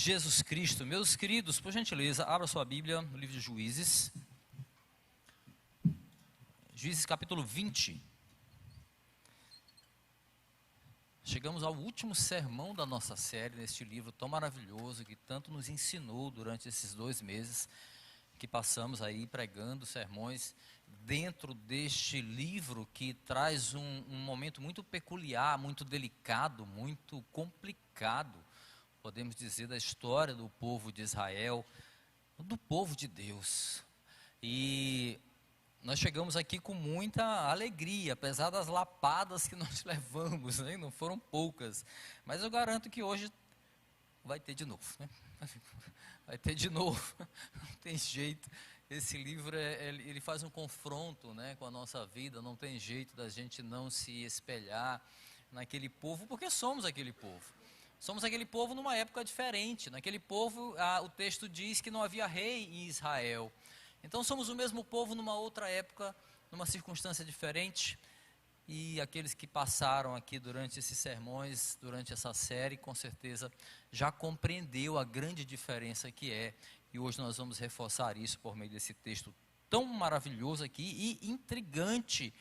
Jesus Cristo. Meus queridos, por gentileza, abra sua Bíblia no livro de Juízes. Juízes capítulo 20. Chegamos ao último sermão da nossa série, neste livro tão maravilhoso, que tanto nos ensinou durante esses 2 meses, que passamos aí pregando sermões dentro deste livro, que traz um momento muito peculiar, muito delicado, muito complicado, podemos dizer, da história do povo de Israel, do povo de Deus. E nós chegamos aqui com muita alegria, apesar das lapadas que nós levamos, né? Não foram poucas, mas eu garanto que hoje vai ter de novo, né? Vai ter de novo, não tem jeito. Esse livro, ele faz um confronto, né, com a nossa vida, não tem jeito da gente não se espelhar naquele povo, porque somos aquele povo. Somos aquele povo numa época diferente. Naquele povo, o texto diz que não havia rei em Israel. Então somos o mesmo povo numa outra época, numa circunstância diferente. E aqueles que passaram aqui durante esses sermões, durante essa série, com certeza já compreendeu a grande diferença que é. E hoje nós vamos reforçar isso por meio desse texto tão maravilhoso aqui e intrigante.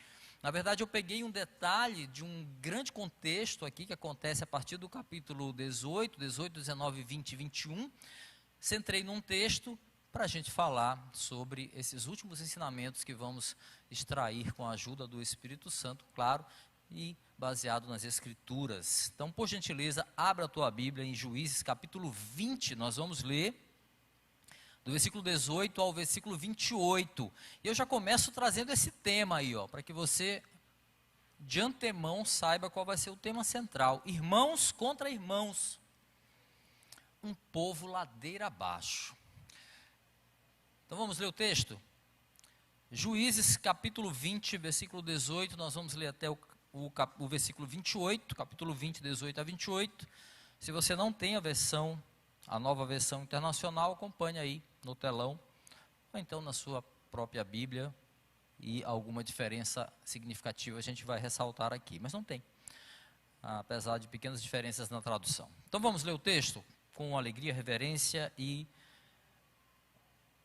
Na verdade, eu peguei um detalhe de um grande contexto aqui, que acontece a partir do capítulo 18, 19, 20 e 21. Centrei num texto para a gente falar sobre esses últimos ensinamentos que vamos extrair com a ajuda do Espírito Santo, claro, e baseado nas Escrituras. Então, por gentileza, abra a tua Bíblia em Juízes capítulo 20, nós vamos ler do versículo 18 ao versículo 28. E eu já começo trazendo esse tema aí, para que você de antemão saiba qual vai ser o tema central. Irmãos contra irmãos. Um povo ladeira abaixo. Então vamos ler o texto? Juízes capítulo 20, versículo 18, nós vamos ler até o versículo 28, capítulo 20, 18 a 28. Se você não tem a nova versão internacional, acompanhe aí no telão, ou então na sua própria Bíblia, e alguma diferença significativa a gente vai ressaltar aqui, mas não tem, apesar de pequenas diferenças na tradução. Então vamos ler o texto com alegria, reverência e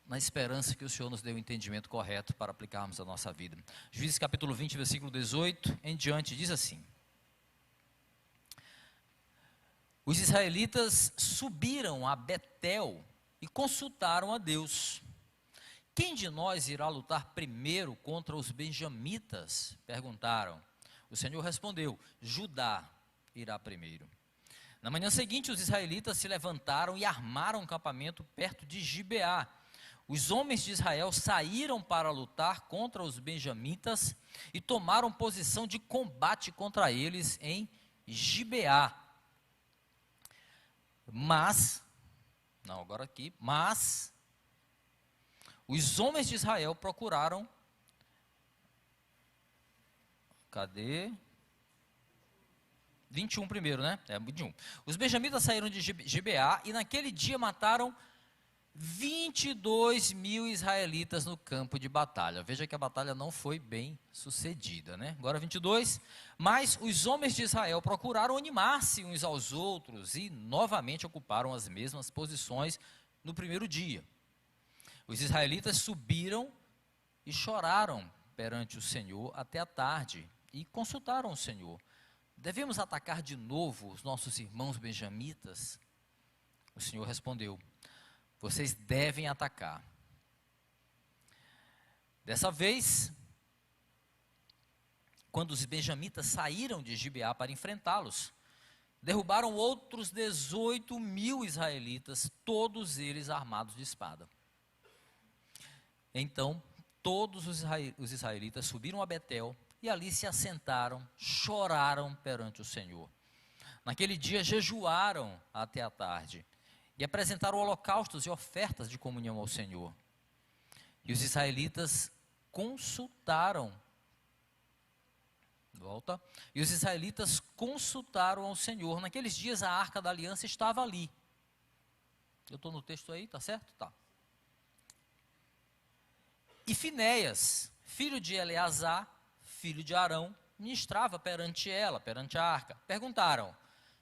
na esperança que o Senhor nos dê o entendimento correto para aplicarmos a nossa vida. Juízes capítulo 20, versículo 18 em diante, diz assim: os israelitas subiram a Betel e consultaram a Deus. Quem de nós irá lutar primeiro contra os benjamitas? Perguntaram. O Senhor respondeu: Judá irá primeiro. Na manhã seguinte, os israelitas se levantaram e armaram um acampamento perto de Gibeá. Os homens de Israel saíram para lutar contra os benjamitas e tomaram posição de combate contra eles em Gibeá. Mas os homens de Israel procuraram, cadê? 21 primeiro, né? 21. Os benjamitas saíram de Gibeá e naquele dia mataram 22 mil israelitas no campo de batalha. Veja que a batalha não foi bem sucedida, né? Agora 22. Mas os homens de Israel procuraram animar-se uns aos outros e novamente ocuparam as mesmas posições no primeiro dia. Os israelitas subiram e choraram perante o Senhor até a tarde e consultaram o Senhor: devemos atacar de novo os nossos irmãos benjamitas? O Senhor respondeu: vocês devem atacar. Dessa vez, quando os benjamitas saíram de Gibeá para enfrentá-los, derrubaram outros 18 mil israelitas, todos eles armados de espada. Então, todos os israelitas subiram a Betel e ali se assentaram, choraram perante o Senhor. Naquele dia jejuaram até a tarde e apresentaram holocaustos e ofertas de comunhão ao Senhor. E os israelitas consultaram ao Senhor. Naqueles dias a arca da aliança estava ali. Eu estou no texto aí, tá certo? Tá. E Finéias, filho de Eleazar, filho de Arão, ministrava perante ela, perante a arca. Perguntaram: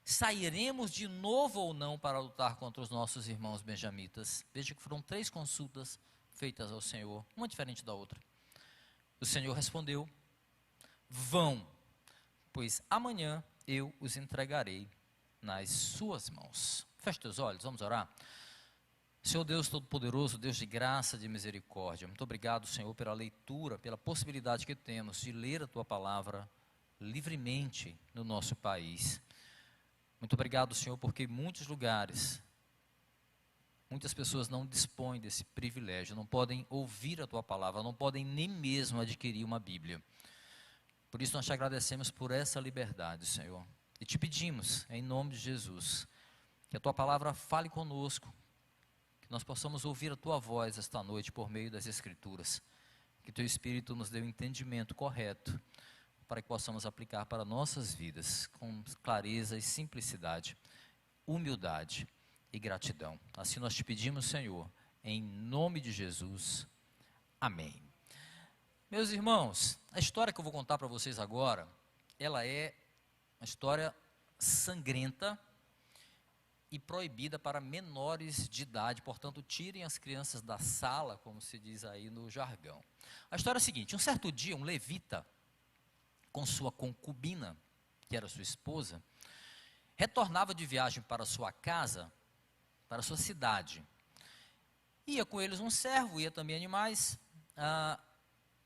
sairemos de novo ou não para lutar contra os nossos irmãos benjamitas? Veja que foram 3 consultas feitas ao Senhor, uma diferente da outra. O Senhor respondeu: vão, pois amanhã eu os entregarei nas suas mãos. Feche teus olhos, vamos orar. Senhor Deus Todo-Poderoso, Deus de graça, de misericórdia, muito obrigado, Senhor, pela leitura, pela possibilidade que temos de ler a Tua Palavra livremente no nosso país. Muito obrigado, Senhor, porque em muitos lugares, muitas pessoas não dispõem desse privilégio, não podem ouvir a Tua Palavra, não podem nem mesmo adquirir uma Bíblia. Por isso nós te agradecemos por essa liberdade, Senhor, e te pedimos, em nome de Jesus, que a Tua Palavra fale conosco, que nós possamos ouvir a Tua voz esta noite por meio das Escrituras, que Teu Espírito nos dê o entendimento correto, para que possamos aplicar para nossas vidas, com clareza e simplicidade, humildade e gratidão. Assim nós te pedimos, Senhor, em nome de Jesus, amém. Meus irmãos, a história que eu vou contar para vocês agora, ela é uma história sangrenta, e proibida para menores de idade, portanto, tirem as crianças da sala, como se diz aí no jargão. A história é a seguinte: um certo dia, um levita, com sua concubina, que era sua esposa, retornava de viagem para sua casa, para sua cidade. Ia com eles um servo, ia também animais,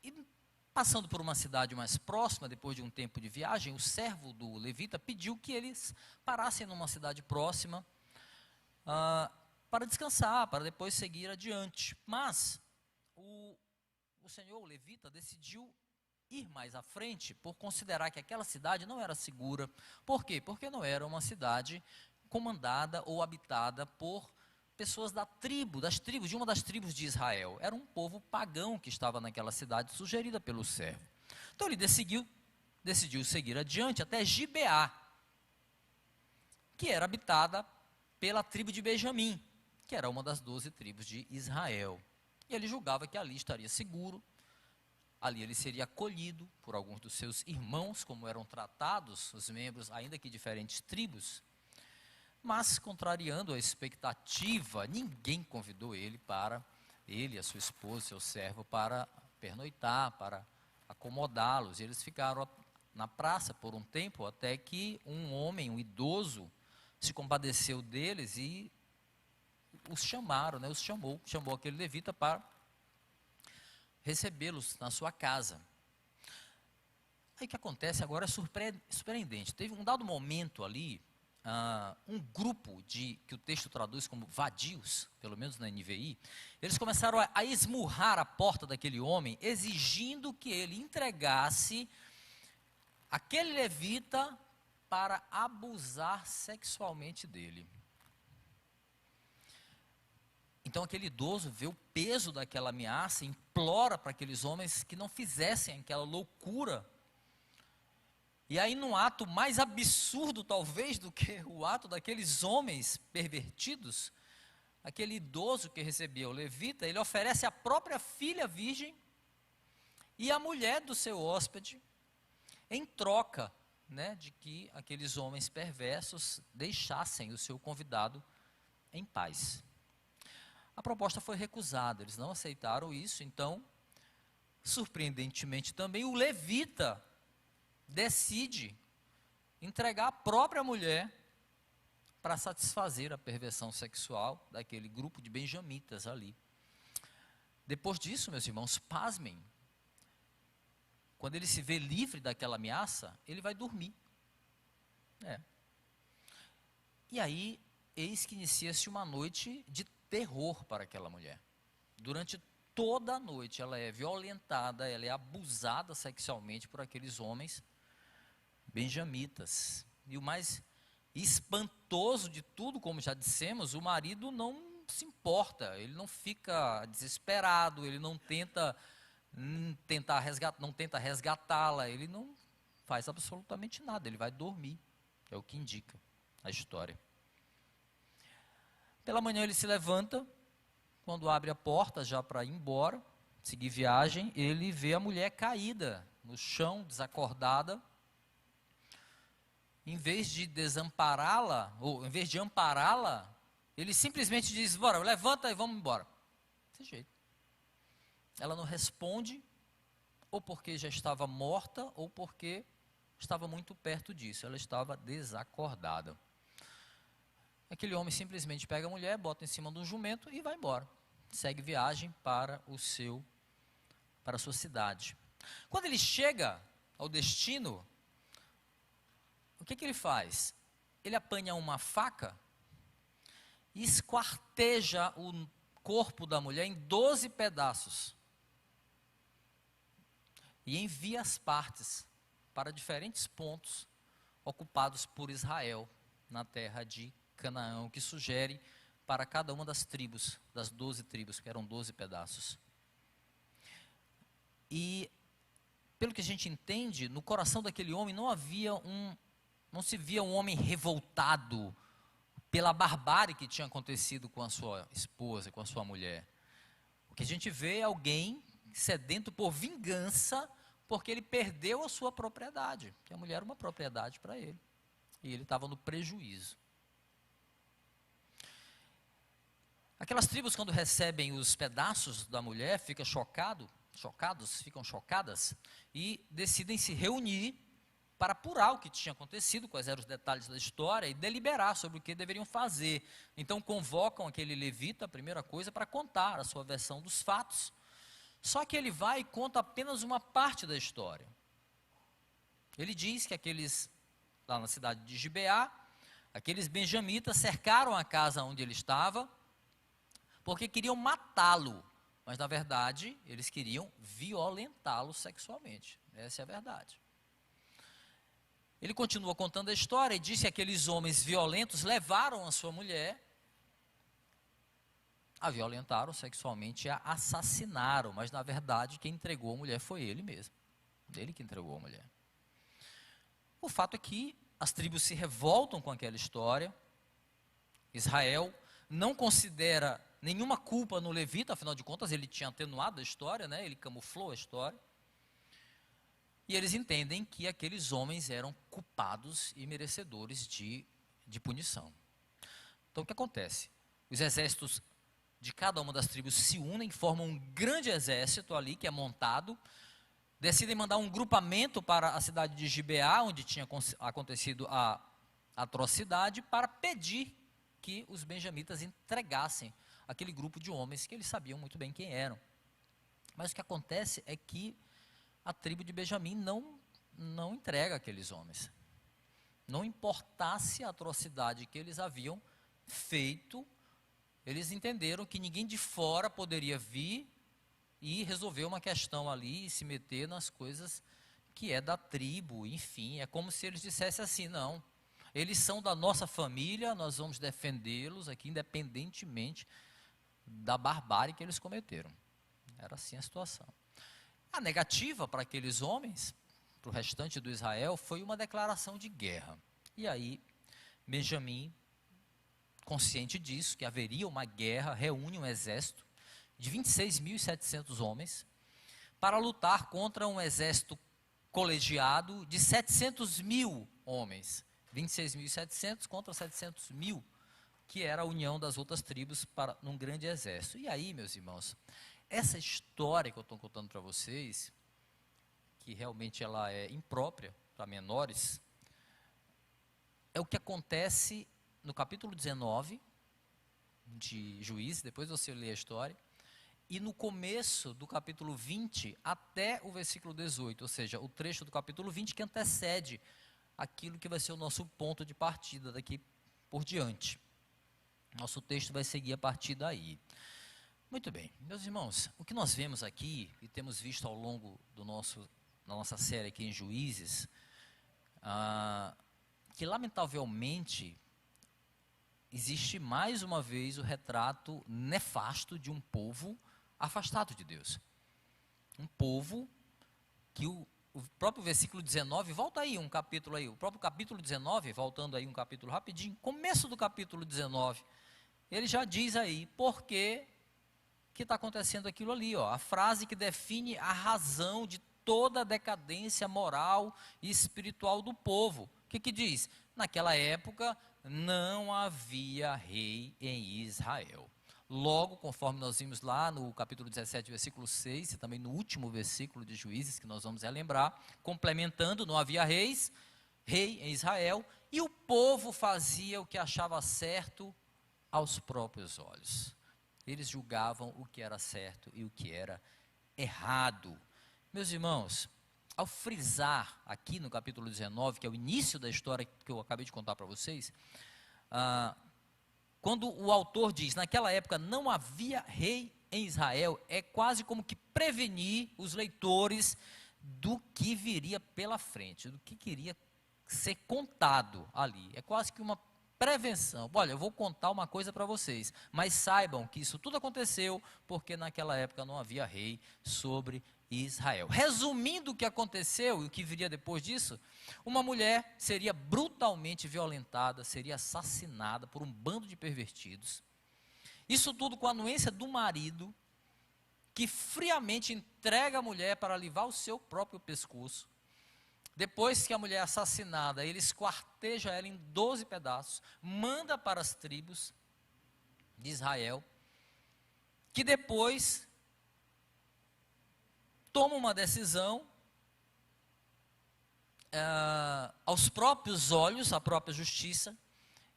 e passando por uma cidade mais próxima, depois de um tempo de viagem, o servo do levita pediu que eles parassem numa cidade próxima, para descansar, para depois seguir adiante. Mas o senhor, o levita, decidiu ir mais à frente, por considerar que aquela cidade não era segura. Por quê? Porque não era uma cidade comandada ou habitada por pessoas de uma das tribos de Israel. Era um povo pagão que estava naquela cidade, sugerida pelo servo. Então ele decidiu seguir adiante até Gibeá, que era habitada pela tribo de Benjamim, que era uma das 12 tribos de Israel. E ele julgava que ali estaria seguro, ali ele seria acolhido por alguns dos seus irmãos, como eram tratados os membros, ainda que diferentes tribos. Mas, contrariando a expectativa, ninguém convidou ele e a sua esposa, seu servo, para pernoitar, para acomodá-los. Eles ficaram na praça por um tempo, até que um homem, um idoso, se compadeceu deles e os chamaram, chamou aquele levita para recebê-los na sua casa. Aí o que acontece agora é surpreendente. Teve um dado momento ali, um grupo que o texto traduz como vadios, pelo menos na NVI, eles começaram a esmurrar a porta daquele homem, exigindo que ele entregasse aquele levita para abusar sexualmente dele. Então aquele idoso vê o peso daquela ameaça, implora para aqueles homens que não fizessem aquela loucura. E aí, num ato mais absurdo talvez do que o ato daqueles homens pervertidos, aquele idoso que recebia o levita, ele oferece a própria filha virgem e a mulher do seu hóspede, em troca, de que aqueles homens perversos deixassem o seu convidado em paz. A proposta foi recusada, eles não aceitaram isso. Então, surpreendentemente também, o levita decide entregar a própria mulher para satisfazer a perversão sexual daquele grupo de benjamitas ali. Depois disso, meus irmãos, pasmem, quando ele se vê livre daquela ameaça, ele vai dormir. E aí, eis que inicia-se uma noite de terror para aquela mulher. Durante toda a noite, ela é violentada, ela é abusada sexualmente por aqueles homens benjamitas. E o mais espantoso de tudo, como já dissemos, o marido não se importa, ele não fica desesperado, ele não tenta resgatá-la, ele não faz absolutamente nada, ele vai dormir, é o que indica a história. Pela manhã ele se levanta, quando abre a porta já para ir embora, seguir viagem, ele vê a mulher caída no chão, desacordada, em vez de desampará-la, ou em vez de ampará-la, ele simplesmente diz: bora, levanta e vamos embora. Desse jeito. Ela não responde, ou porque já estava morta, ou porque estava muito perto disso. Ela estava desacordada. Aquele homem simplesmente pega a mulher, bota em cima de um jumento e vai embora. Segue viagem para a sua cidade. Quando ele chega ao destino, o que ele faz? Ele apanha uma faca e esquarteja o corpo da mulher em 12 pedaços. E envia as partes para diferentes pontos ocupados por Israel na terra de Canaã, o que sugere para cada uma das tribos, das 12 tribos, que eram 12 pedaços. E, pelo que a gente entende, no coração daquele homem não se via um homem revoltado pela barbárie que tinha acontecido com a sua esposa, com a sua mulher. O que a gente vê é alguém sedento por vingança, porque ele perdeu a sua propriedade, que a mulher era uma propriedade para ele, e ele estava no prejuízo. Aquelas tribos, quando recebem os pedaços da mulher, ficam chocadas, e decidem se reunir para apurar o que tinha acontecido, quais eram os detalhes da história, e deliberar sobre o que deveriam fazer. Então convocam aquele levita, a primeira coisa, para contar a sua versão dos fatos. Só que ele vai e conta apenas uma parte da história. Ele diz que lá na cidade de Gibeá, aqueles benjamitas cercaram a casa onde ele estava, porque queriam matá-lo, mas na verdade eles queriam violentá-lo sexualmente. Essa é a verdade. Ele continua contando a história e diz que aqueles homens violentos levaram a sua mulher, a violentaram sexualmente e a assassinaram, mas na verdade quem entregou a mulher foi ele mesmo. Ele que entregou a mulher. O fato é que as tribos se revoltam com aquela história. Israel não considera nenhuma culpa no levita, afinal de contas ele tinha atenuado a história, né? Ele camuflou a história. E eles entendem que aqueles homens eram culpados e merecedores de punição. Então o que acontece? Os exércitos de cada uma das tribos se unem, formam um grande exército ali que é montado, decidem mandar um grupamento para a cidade de Gibeá, onde tinha acontecido a atrocidade, para pedir que os benjamitas entregassem aquele grupo de homens que eles sabiam muito bem quem eram. Mas o que acontece é que a tribo de Benjamim não entrega aqueles homens. Não importasse a atrocidade que eles haviam feito, eles entenderam que ninguém de fora poderia vir e resolver uma questão ali e se meter nas coisas que é da tribo, enfim, é como se eles dissessem assim: não, eles são da nossa família, nós vamos defendê-los aqui independentemente da barbárie que eles cometeram. Era assim a situação. A negativa para aqueles homens, para o restante do Israel, foi uma declaração de guerra. E aí, Benjamim, consciente disso, que haveria uma guerra, reúne um exército de 26.700 homens para lutar contra um exército colegiado de 700.000 homens. 26.700 contra 700.000, que era a união das outras tribos num grande exército. E aí, meus irmãos, essa história que eu estou contando para vocês, que realmente ela é imprópria para menores, é o que acontece no capítulo 19 de Juízes, depois você lê a história, e no começo do capítulo 20 até o versículo 18, ou seja, o trecho do capítulo 20 que antecede aquilo que vai ser o nosso ponto de partida daqui por diante. Nosso texto vai seguir a partir daí. Muito bem, meus irmãos, o que nós vemos aqui e temos visto ao longo da nossa série aqui em Juízes, que lamentavelmente existe mais uma vez o retrato nefasto de um povo afastado de Deus. Um povo que o próprio versículo 19, volta aí um capítulo aí, o próprio capítulo 19, voltando aí um capítulo rapidinho, começo do capítulo 19, ele já diz aí por que está acontecendo aquilo ali, ó, a frase que define a razão de toda a decadência moral e espiritual do povo. O que diz? Naquela época não havia rei em Israel. Logo, conforme nós vimos lá no capítulo 17, versículo 6, e também no último versículo de Juízes, que nós vamos relembrar, complementando, não havia rei em Israel, e o povo fazia o que achava certo aos próprios olhos. Eles julgavam o que era certo e o que era errado. Meus irmãos, ao frisar aqui no capítulo 19, que é o início da história que eu acabei de contar para vocês, quando o autor diz, naquela época não havia rei em Israel, é quase como que prevenir os leitores do que viria pela frente, do que queria ser contado ali. É quase que uma prevenção. Olha, eu vou contar uma coisa para vocês, mas saibam que isso tudo aconteceu porque naquela época não havia rei sobre Israel. Resumindo o que aconteceu e o que viria depois disso, uma mulher seria brutalmente violentada, seria assassinada por um bando de pervertidos. Isso tudo com a anuência do marido, que friamente entrega a mulher para livrar o seu próprio pescoço. Depois que a mulher é assassinada, ele esquarteja ela em 12 pedaços, manda para as tribos de Israel, que depois toma uma decisão aos próprios olhos, à própria justiça,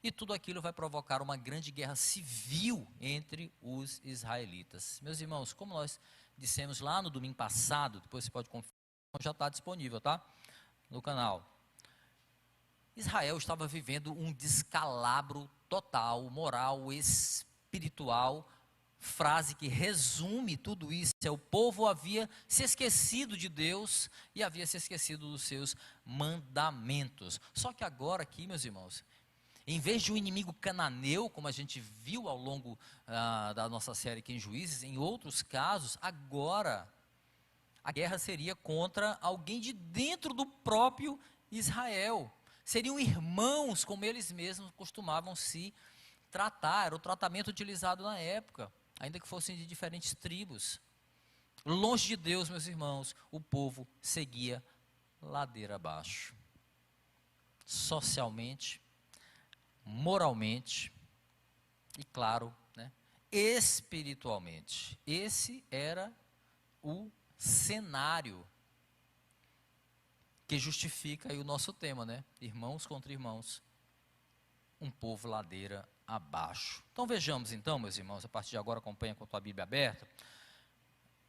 e tudo aquilo vai provocar uma grande guerra civil entre os israelitas. Meus irmãos, como nós dissemos lá no domingo passado, depois você pode conferir, já está disponível, tá? No canal. Israel estava vivendo um descalabro total, moral, espiritual. Frase que resume tudo isso é: o povo havia se esquecido de Deus e havia se esquecido dos seus mandamentos. Só que agora aqui, meus irmãos, em vez de um inimigo cananeu, como a gente viu ao longo da nossa série aqui em Juízes, em outros casos, agora a guerra seria contra alguém de dentro do próprio Israel. Seriam irmãos, como eles mesmos costumavam se tratar, era o tratamento utilizado na época, ainda que fossem de diferentes tribos. Longe de Deus, meus irmãos, o povo seguia ladeira abaixo. Socialmente, moralmente e, claro, espiritualmente. Esse era o cenário que justifica aí o nosso tema, irmãos contra irmãos, um povo ladeira abaixo. Então vejamos então, meus irmãos, a partir de agora acompanha com a tua Bíblia aberta,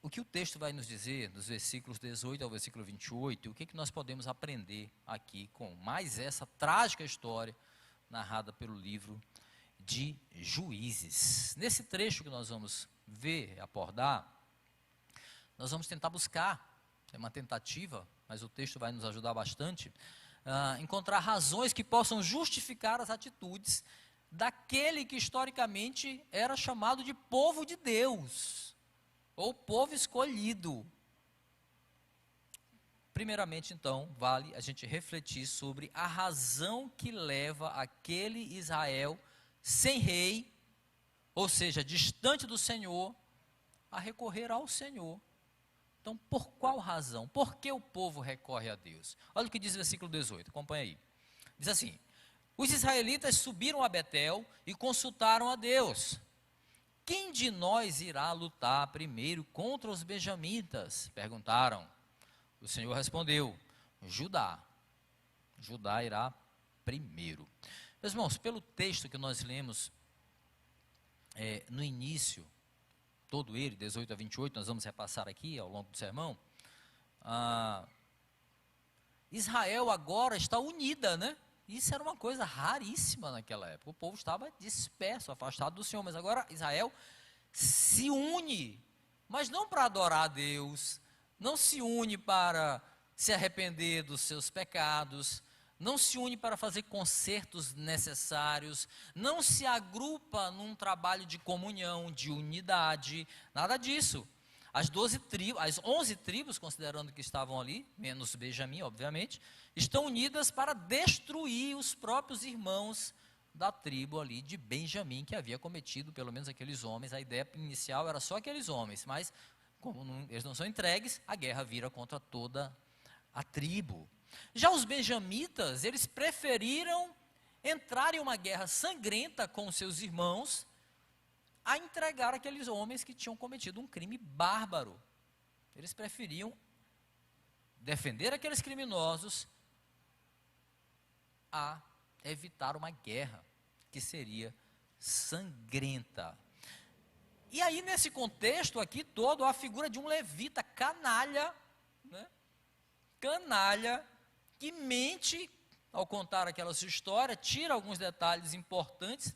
o que o texto vai nos dizer, dos versículos 18 ao versículo 28, o que nós podemos aprender aqui com mais essa trágica história narrada pelo livro de Juízes. Nesse trecho que nós vamos ver, abordar, nós vamos tentar buscar, é uma tentativa, mas o texto vai nos ajudar bastante, encontrar razões que possam justificar as atitudes daquele que historicamente era chamado de povo de Deus, ou povo escolhido. Primeiramente, então, vale a gente refletir sobre a razão que leva aquele Israel sem rei, ou seja, distante do Senhor, a recorrer ao Senhor. Então, por qual razão? Por que o povo recorre a Deus? Olha o que diz o versículo 18, acompanha aí. Diz assim: os israelitas subiram a Betel e consultaram a Deus. Quem de nós irá lutar primeiro contra os benjamitas? Perguntaram. O Senhor respondeu: Judá. Judá irá primeiro. Meus irmãos, pelo texto que nós lemos no início, todo ele, 18 a 28, nós vamos repassar aqui ao longo do sermão. Israel agora está unida, Isso era uma coisa raríssima naquela época. O povo estava disperso, afastado do Senhor, mas agora Israel se une, mas não para adorar a Deus, não se une para se arrepender dos seus pecados, não se une para fazer concertos necessários, não se agrupa num trabalho de comunhão, de unidade, nada disso. As 11 tribos, considerando que estavam ali, menos Benjamim, obviamente, estão unidas para destruir os próprios irmãos da tribo ali de Benjamim, que havia cometido, pelo menos aqueles homens. A ideia inicial era só aqueles homens, mas como eles não são entregues, a guerra vira contra toda a tribo. Já os benjamitas, eles preferiram entrar em uma guerra sangrenta com seus irmãos a entregar aqueles homens que tinham cometido um crime bárbaro. Eles preferiam defender aqueles criminosos a evitar uma guerra que seria sangrenta. E aí, nesse contexto aqui todo, a figura de um levita canalha, né? Canalha, que mente ao contar aquela sua história, tira alguns detalhes importantes,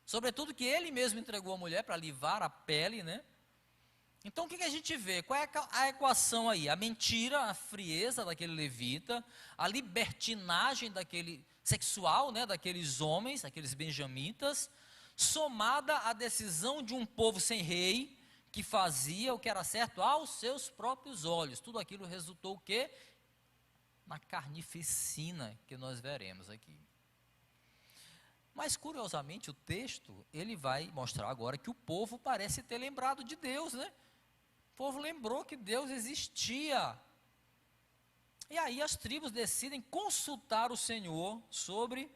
sobretudo que ele mesmo entregou a mulher para livar a pele, né? Então, o que a gente vê? Qual é a equação aí? A mentira, a frieza daquele levita, a libertinagem daquele sexual, né, daqueles homens, aqueles benjamitas, somada à decisão de um povo sem rei, que fazia o que era certo aos seus próprios olhos. Tudo aquilo resultou o quê? Na carnificina que nós veremos aqui. Mas, curiosamente, o texto, ele vai mostrar agora que o povo parece ter lembrado de Deus, né? O povo lembrou que Deus existia. E aí as tribos decidem consultar o Senhor sobre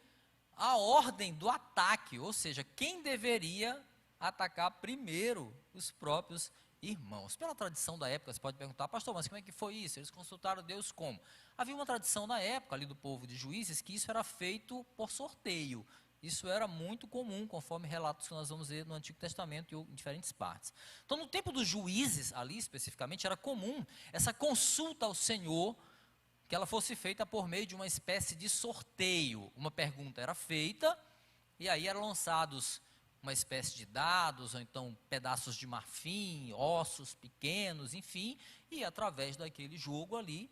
a ordem do ataque, ou seja, quem deveria atacar primeiro os próprios irmãos. Pela tradição da época, você pode perguntar, pastor, mas como é que foi isso? Eles consultaram Deus como? Havia uma tradição na época ali do povo de Juízes que isso era feito por sorteio. Isso era muito comum, conforme relatos que nós vamos ver no Antigo Testamento e em diferentes partes. Então, no tempo dos juízes, ali especificamente, era comum essa consulta ao Senhor, que ela fosse feita por meio de uma espécie de sorteio. Uma pergunta era feita, e aí eram lançados uma espécie de dados, ou então pedaços de marfim, ossos pequenos, enfim, e através daquele jogo ali,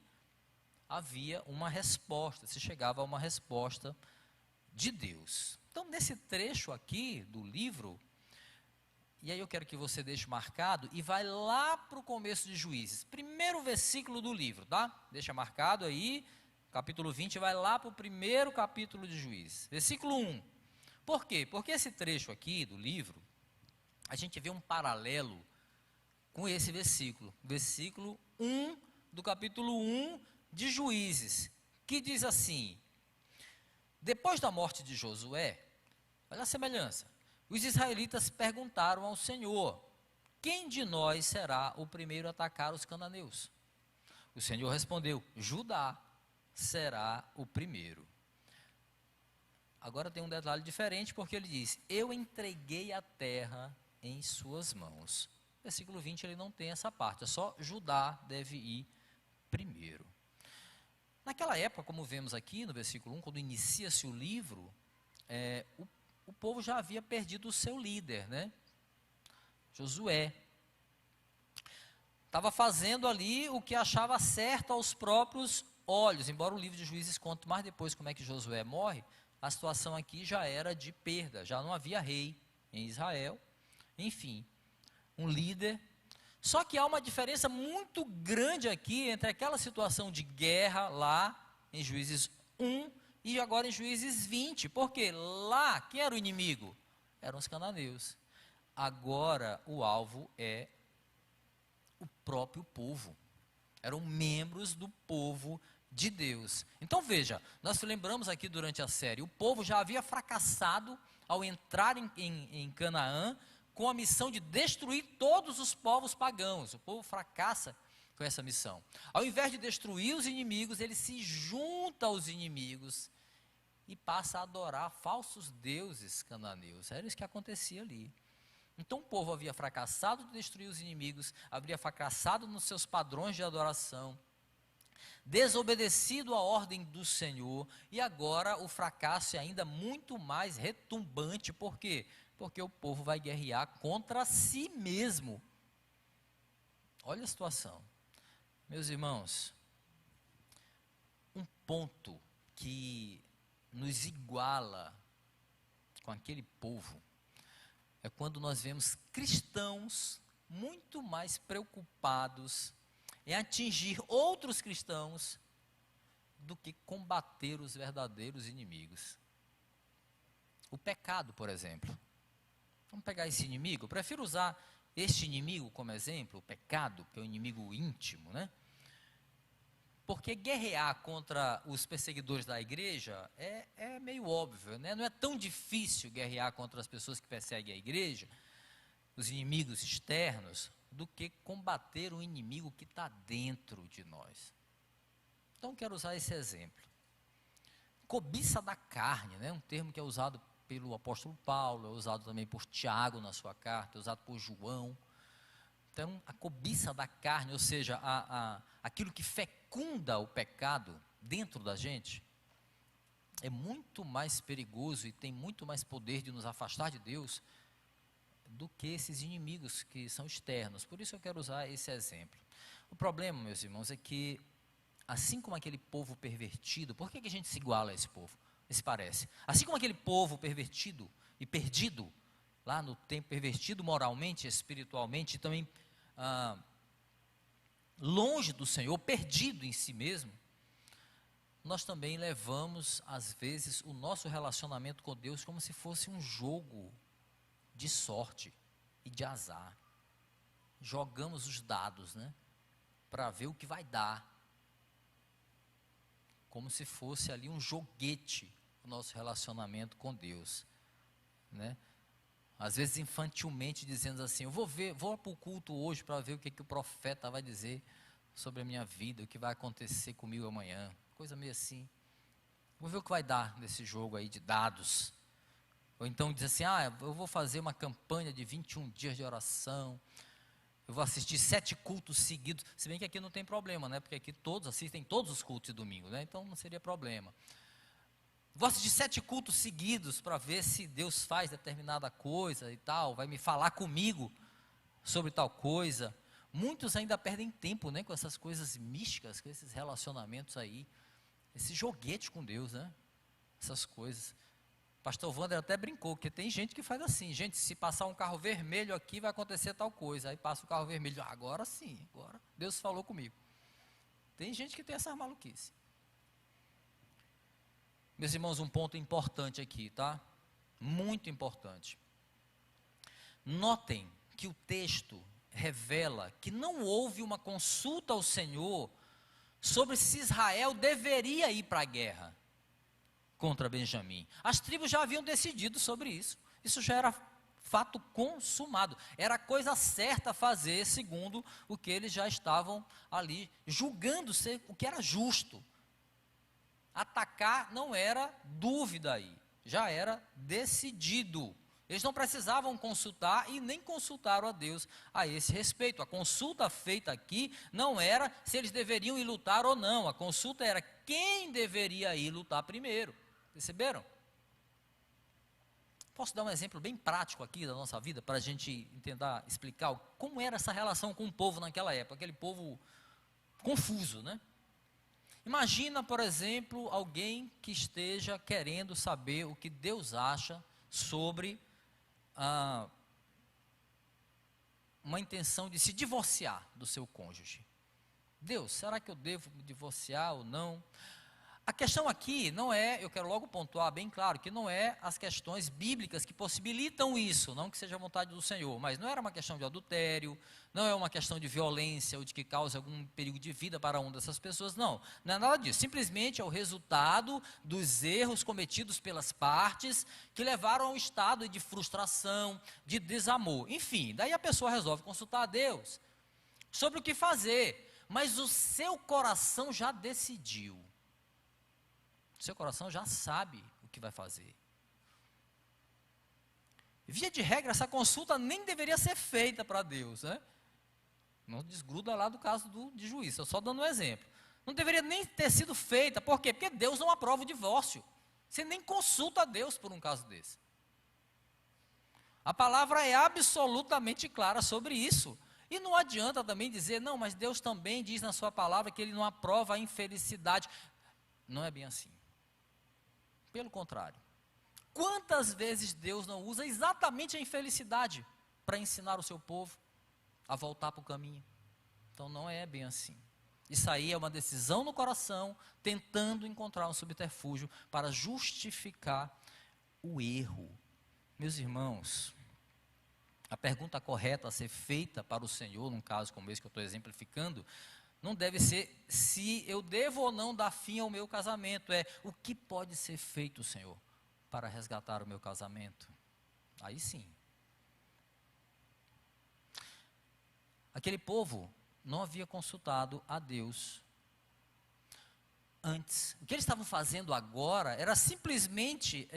havia uma resposta, se chegava a uma resposta de Deus. Então, nesse trecho aqui do livro, e aí eu quero que você deixe marcado e vai lá para o começo de Juízes, primeiro versículo do livro, tá? Deixa marcado aí, capítulo 20, vai lá para o primeiro capítulo de Juízes, versículo 1. Por quê? Porque esse trecho aqui do livro, a gente vê um paralelo com esse versículo 1 do capítulo 1 de Juízes, que diz assim: depois da morte de Josué, olha a semelhança, os israelitas perguntaram ao Senhor: quem de nós será o primeiro a atacar os cananeus? O Senhor respondeu: Judá será o primeiro. Agora tem um detalhe diferente, porque ele diz: eu entreguei a terra em suas mãos. Versículo 20 ele não tem essa parte, é só Judá deve ir primeiro. Naquela época, como vemos aqui no versículo 1, quando inicia-se o livro, o povo já havia perdido o seu líder, né? Josué. Estava fazendo ali o que achava certo aos próprios olhos, embora o livro de Juízes conte mais depois como é que Josué morre, a situação aqui já era de perda, já não havia rei em Israel, enfim, um líder. Só que há uma diferença muito grande aqui entre aquela situação de guerra lá em Juízes 1 e agora em Juízes 20, porque lá, quem era o inimigo? Eram os cananeus. Agora o alvo é o próprio povo, eram membros do povo de Deus. Então veja, nós lembramos aqui durante a série, o povo já havia fracassado ao entrar em Canaã, com a missão de destruir todos os povos pagãos. O povo fracassa com essa missão. Ao invés de destruir os inimigos, ele se junta aos inimigos e passa a adorar falsos deuses cananeus. Era isso que acontecia ali. Então o povo havia fracassado de destruir os inimigos, havia fracassado nos seus padrões de adoração, desobedecido à ordem do Senhor, e agora o fracasso é ainda muito mais retumbante. Por quê? Porque o povo vai guerrear contra si mesmo. Olha a situação. Meus irmãos, um ponto que nos iguala com aquele povo é quando nós vemos cristãos muito mais preocupados em atingir outros cristãos do que combater os verdadeiros inimigos. O pecado, por exemplo. Vamos pegar esse inimigo, eu prefiro usar este inimigo como exemplo, o pecado, que é o inimigo íntimo, né? Porque guerrear contra os perseguidores da igreja é meio óbvio, né? Não é tão difícil guerrear contra as pessoas que perseguem a igreja, os inimigos externos, do que combater o inimigo que está dentro de nós. Então, quero usar esse exemplo. Cobiça da carne, né? Um termo que é usado pelo apóstolo Paulo, é usado também por Tiago na sua carta, é usado por João. Então, a cobiça da carne, ou seja, aquilo que fecunda o pecado dentro da gente, é muito mais perigoso e tem muito mais poder de nos afastar de Deus do que esses inimigos que são externos. Por isso eu quero usar esse exemplo. O problema, meus irmãos, é que, assim como aquele povo pervertido, por que a gente se iguala a esse povo? Se parece. Assim como aquele povo pervertido e perdido, lá no tempo, pervertido moralmente, espiritualmente, e também longe do Senhor, perdido em si mesmo, nós também levamos, às vezes, o nosso relacionamento com Deus como se fosse um jogo de sorte e de azar. Jogamos os dados, né, para ver o que vai dar. Como se fosse ali um joguete, o nosso relacionamento com Deus, né? Às vezes infantilmente dizendo assim, vou para o culto hoje para ver o que o profeta vai dizer sobre a minha vida, o que vai acontecer comigo amanhã, coisa meio assim. Vou ver o que vai dar nesse jogo aí de dados. Ou então diz assim, eu vou fazer uma campanha de 21 dias de oração, eu vou assistir 7 cultos seguidos, se bem que aqui não tem problema, né? Porque aqui todos assistem todos os cultos de domingo, né? Então não seria problema. Vou assistir 7 cultos seguidos para ver se Deus faz determinada coisa e tal, vai me falar comigo sobre tal coisa. Muitos ainda perdem tempo, né, com essas coisas místicas, com esses relacionamentos aí, esse joguete com Deus, né? Essas coisas. Pastor Wander até brincou, que tem gente que faz assim, gente, se passar um carro vermelho aqui vai acontecer tal coisa, aí passa o carro vermelho, agora sim, agora Deus falou comigo. Tem gente que tem essas maluquices. Meus irmãos, um ponto importante aqui, tá? Muito importante. Notem que o texto revela que não houve uma consulta ao Senhor sobre se Israel deveria ir para a guerra contra Benjamim. As tribos já haviam decidido sobre isso. Isso já era fato consumado. Era a coisa certa a fazer, segundo o que eles já estavam ali julgando ser o que era justo. Atacar não era dúvida aí, já era decidido. Eles não precisavam consultar e nem consultaram a Deus a esse respeito. A consulta feita aqui não era se eles deveriam ir lutar ou não, a consulta era quem deveria ir lutar primeiro. Perceberam? Posso dar um exemplo bem prático aqui da nossa vida, para a gente tentar explicar como era essa relação com o povo naquela época, aquele povo confuso, né? Imagina, por exemplo, alguém que esteja querendo saber o que Deus acha sobre uma intenção de se divorciar do seu cônjuge. Deus, será que eu devo me divorciar ou não? A questão aqui não é, eu quero logo pontuar bem claro, que não é as questões bíblicas que possibilitam isso, não que seja a vontade do Senhor, mas não era uma questão de adultério, não é uma questão de violência ou de que cause algum perigo de vida para uma dessas pessoas, não é nada disso, simplesmente é o resultado dos erros cometidos pelas partes que levaram a um estado de frustração, de desamor, enfim, daí a pessoa resolve consultar a Deus sobre o que fazer, mas o seu coração já decidiu. Seu coração já sabe o que vai fazer. Via de regra, essa consulta nem deveria ser feita para Deus, né? Não desgruda lá do caso de juiz, estou só dando um exemplo. Não deveria nem ter sido feita, por quê? Porque Deus não aprova o divórcio. Você nem consulta a Deus por um caso desse. A palavra é absolutamente clara sobre isso. E não adianta também dizer, não, mas Deus também diz na sua palavra que Ele não aprova a infelicidade. Não é bem assim. Pelo contrário, quantas vezes Deus não usa exatamente a infelicidade para ensinar o seu povo a voltar para o caminho? Então não é bem assim. Isso aí é uma decisão no coração, tentando encontrar um subterfúgio para justificar o erro. Meus irmãos, a pergunta correta a ser feita para o Senhor, num caso como esse que eu estou exemplificando, Não deve ser se eu devo ou não dar fim ao meu casamento. É o que pode ser feito, Senhor, para resgatar o meu casamento. Aí sim. Aquele povo não havia consultado a Deus antes. O que eles estavam fazendo agora era simplesmente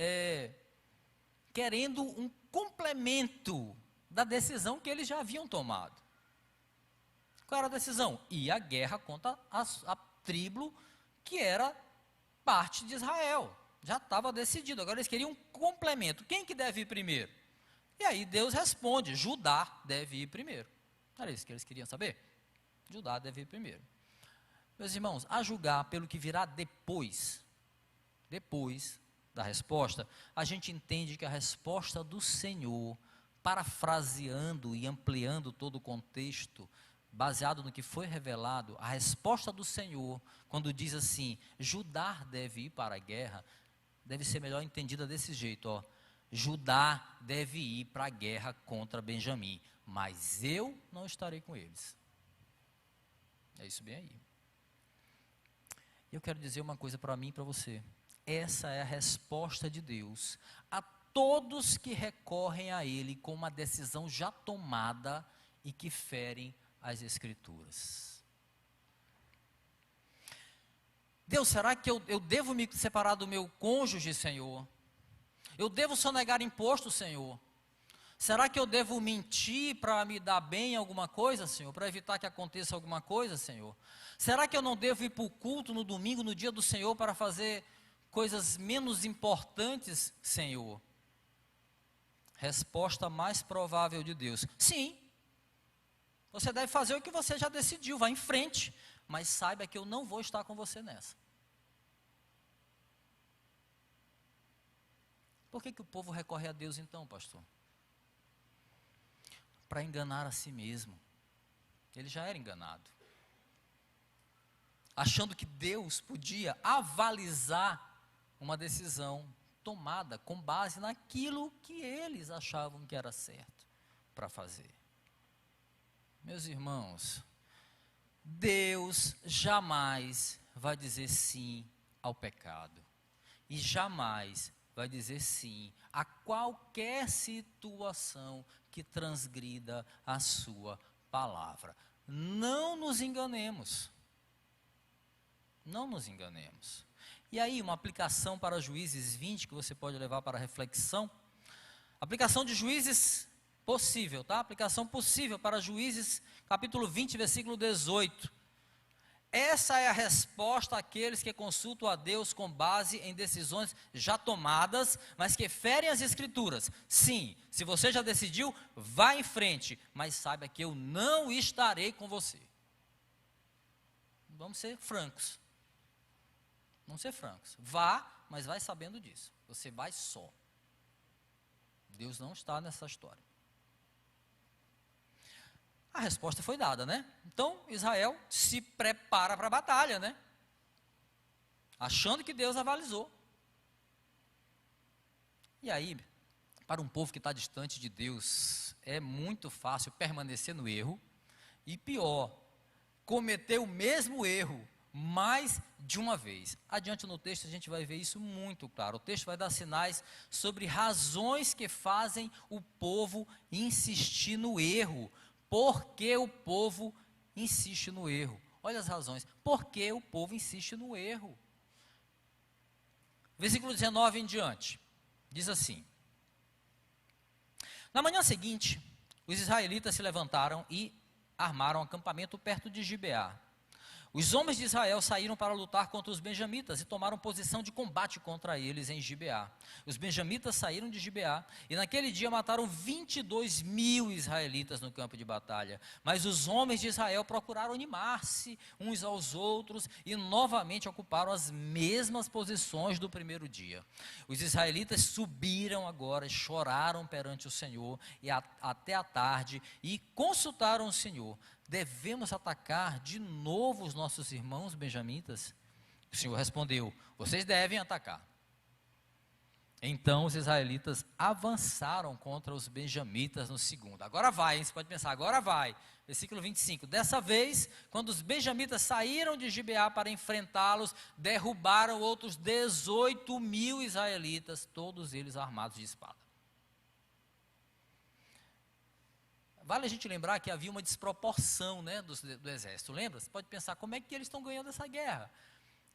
querendo um complemento da decisão que eles já haviam tomado. Qual era a decisão? Ir à guerra contra a tribo que era parte de Israel. Já estava decidido, agora eles queriam um complemento. Quem que deve ir primeiro? E aí Deus responde, Judá deve ir primeiro. Era isso que eles queriam saber? Judá deve ir primeiro. Meus irmãos, a julgar pelo que virá depois da resposta, a gente entende que a resposta do Senhor, parafraseando e ampliando todo o contexto, baseado no que foi revelado, a resposta do Senhor, quando diz assim, Judá deve ir para a guerra, deve ser melhor entendida desse jeito, ó. Judá deve ir para a guerra contra Benjamim, mas eu não estarei com eles. É isso bem aí. Eu quero dizer uma coisa para mim e para você. Essa é a resposta de Deus a todos que recorrem a Ele com uma decisão já tomada e que ferem as Escrituras. Deus, será que eu devo me separar do meu cônjuge, Senhor? Eu devo sonegar imposto, Senhor? Será que eu devo mentir para me dar bem em alguma coisa, Senhor? Para evitar que aconteça alguma coisa, Senhor? Será que eu não devo ir para o culto no domingo, no dia do Senhor, para fazer coisas menos importantes, Senhor? Resposta mais provável de Deus: sim. Você deve fazer o que você já decidiu, vá em frente, mas saiba que eu não vou estar com você nessa. Por que o povo recorre a Deus então, pastor? Para enganar a si mesmo. Ele já era enganado. Achando que Deus podia avalizar uma decisão tomada com base naquilo que eles achavam que era certo para fazer. Meus irmãos, Deus jamais vai dizer sim ao pecado. E jamais vai dizer sim a qualquer situação que transgrida a sua palavra. Não nos enganemos. Não nos enganemos. E aí, uma aplicação para Juízes 20, que você pode levar para reflexão. Aplicação de Juízes possível, tá? Aplicação possível para Juízes, capítulo 20, versículo 18. Essa é a resposta àqueles que consultam a Deus com base em decisões já tomadas, mas que ferem as Escrituras. Sim, se você já decidiu, vá em frente, mas saiba que eu não estarei com você. Vamos ser francos. Vamos ser francos. Vá, mas vai sabendo disso. Você vai só. Deus não está nessa história. A resposta foi dada, né? Então, Israel se prepara para a batalha, né? Achando que Deus avalizou. E aí, para um povo que está distante de Deus, é muito fácil permanecer no erro. E pior, cometer o mesmo erro mais de uma vez. Adiante no texto a gente vai ver isso muito claro. O texto vai dar sinais sobre razões que fazem o povo insistir no erro. Por que o povo insiste no erro? Olha as razões. Por que o povo insiste no erro? Versículo 19 em diante. Diz assim: na manhã seguinte, os israelitas se levantaram e armaram acampamento perto de Gibeá. Os homens de Israel saíram para lutar contra os benjamitas e tomaram posição de combate contra eles em Gibeá. Os benjamitas saíram de Gibeá e naquele dia mataram 22.000 israelitas no campo de batalha. Mas os homens de Israel procuraram animar-se uns aos outros e novamente ocuparam as mesmas posições do primeiro dia. Os israelitas subiram agora e choraram perante o Senhor até a tarde e consultaram o Senhor. Devemos atacar de novo os nossos irmãos benjamitas? O Senhor respondeu: vocês devem atacar. Então os israelitas avançaram contra os benjamitas no segundo. Agora vai, hein? Você pode pensar, agora vai. Versículo 25. Dessa vez, quando os benjamitas saíram de Gibeá para enfrentá-los, derrubaram outros 18.000 israelitas, todos eles armados de espada. Vale a gente lembrar que havia uma desproporção, né, do exército. Lembra? Você pode pensar, como é que eles estão ganhando essa guerra?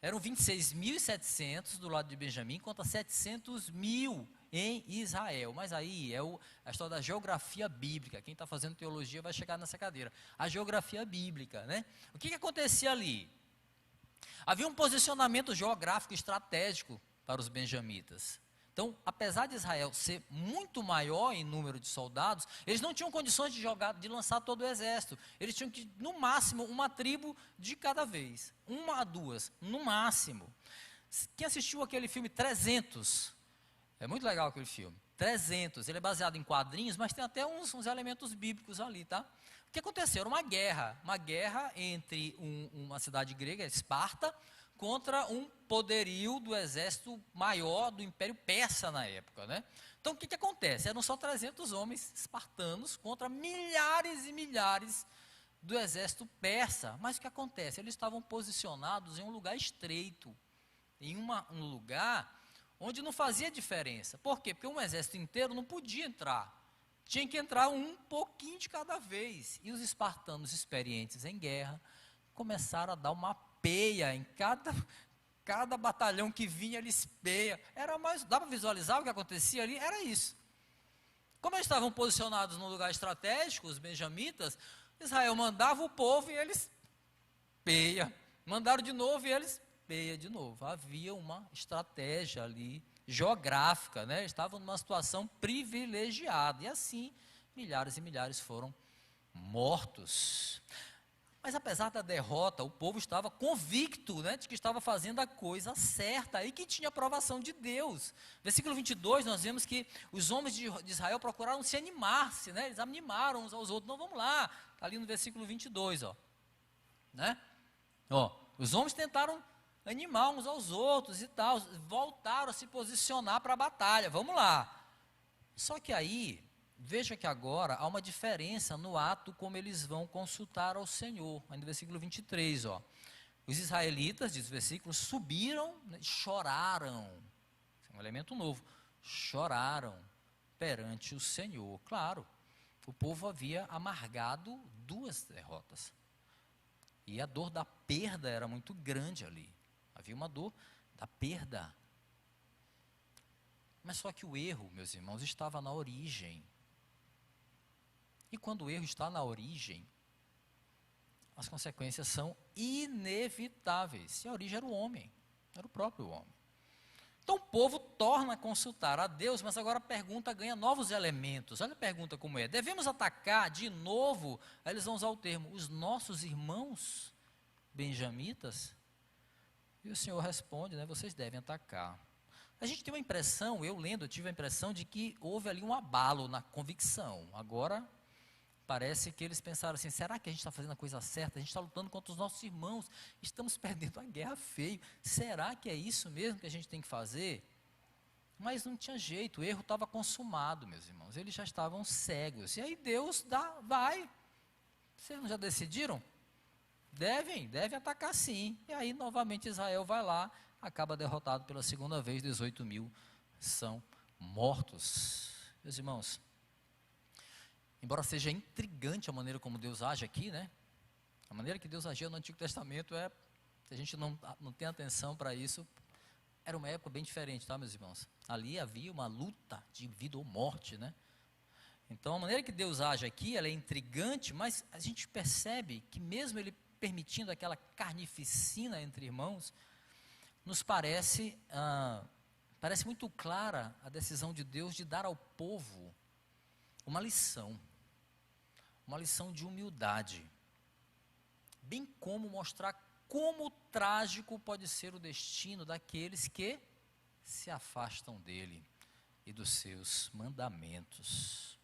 Eram 26.700 do lado de Benjamim contra 700.000 em Israel. Mas aí é a história da geografia bíblica. Quem está fazendo teologia vai chegar nessa cadeira. A geografia bíblica, né? O que acontecia ali? Havia um posicionamento geográfico estratégico para os benjamitas. Então, apesar de Israel ser muito maior em número de soldados, eles não tinham condições de lançar todo o exército. Eles tinham que, no máximo, uma tribo de cada vez. Uma a duas, no máximo. Quem assistiu aquele filme 300? É muito legal aquele filme. 300, ele é baseado em quadrinhos, mas tem até uns elementos bíblicos ali, tá? O que aconteceu? Era uma guerra entre uma cidade grega, Esparta, contra um poderio do exército maior do Império Persa na época, né? Então, o que acontece? Eram só 300 homens espartanos contra milhares e milhares do exército persa. Mas o que acontece? Eles estavam posicionados em um lugar estreito, em um lugar onde não fazia diferença. Por quê? Porque um exército inteiro não podia entrar. Tinha que entrar um pouquinho de cada vez. E os espartanos experientes em guerra começaram a dar uma peia em cada batalhão que vinha, eles peia. Dá para visualizar o que acontecia ali? Era isso. Como eles estavam posicionados num lugar estratégico, os benjamitas, Israel mandava o povo e eles peia. Mandaram de novo e eles peia de novo. Havia uma estratégia ali, geográfica, né? Estavam numa situação privilegiada. E assim, milhares e milhares foram mortos. Mas apesar da derrota, o povo estava convicto, né, de que estava fazendo a coisa certa e que tinha aprovação de Deus. Versículo 22, nós vemos que os homens de Israel procuraram se animar-se, né, eles animaram uns aos outros. Não, vamos lá, está ali no versículo 22, né? Os homens tentaram animar uns aos outros e tal, voltaram a se posicionar para a batalha, vamos lá. Só que aí, veja que agora há uma diferença no ato como eles vão consultar ao Senhor. Aí no versículo 23, os israelitas, diz o versículo, subiram e choraram. É um elemento novo. Choraram perante o Senhor. Claro, o povo havia amargado 2 derrotas. E a dor da perda era muito grande ali. Havia uma dor da perda. Mas só que o erro, meus irmãos, estava na origem. E quando o erro está na origem, as consequências são inevitáveis. E a origem era o homem, era o próprio homem. Então o povo torna a consultar a Deus, mas agora a pergunta ganha novos elementos. Olha a pergunta como é: devemos atacar de novo? Aí eles vão usar o termo, os nossos irmãos benjamitas? E o Senhor responde, né, vocês devem atacar. A gente tem uma impressão, eu tive a impressão de que houve ali um abalo na convicção. Agora parece que eles pensaram assim, será que a gente está fazendo a coisa certa? A gente está lutando contra os nossos irmãos, estamos perdendo a guerra feio. Será que é isso mesmo que a gente tem que fazer? Mas não tinha jeito, o erro estava consumado, meus irmãos. Eles já estavam cegos. E aí Deus vai. Vocês não já decidiram? Devem atacar sim. E aí novamente Israel vai lá, acaba derrotado pela segunda vez, 18.000 são mortos. Meus irmãos, embora seja intrigante a maneira como Deus age aqui, né? A maneira que Deus agia no Antigo Testamento se a gente não tem atenção para isso, era uma época bem diferente, tá, meus irmãos? Ali havia uma luta de vida ou morte, né? Então a maneira que Deus age aqui, ela é intrigante, mas a gente percebe que mesmo Ele permitindo aquela carnificina entre irmãos, nos parece muito clara a decisão de Deus de dar ao povo uma lição de humildade, bem como mostrar como trágico pode ser o destino daqueles que se afastam dele e dos seus mandamentos.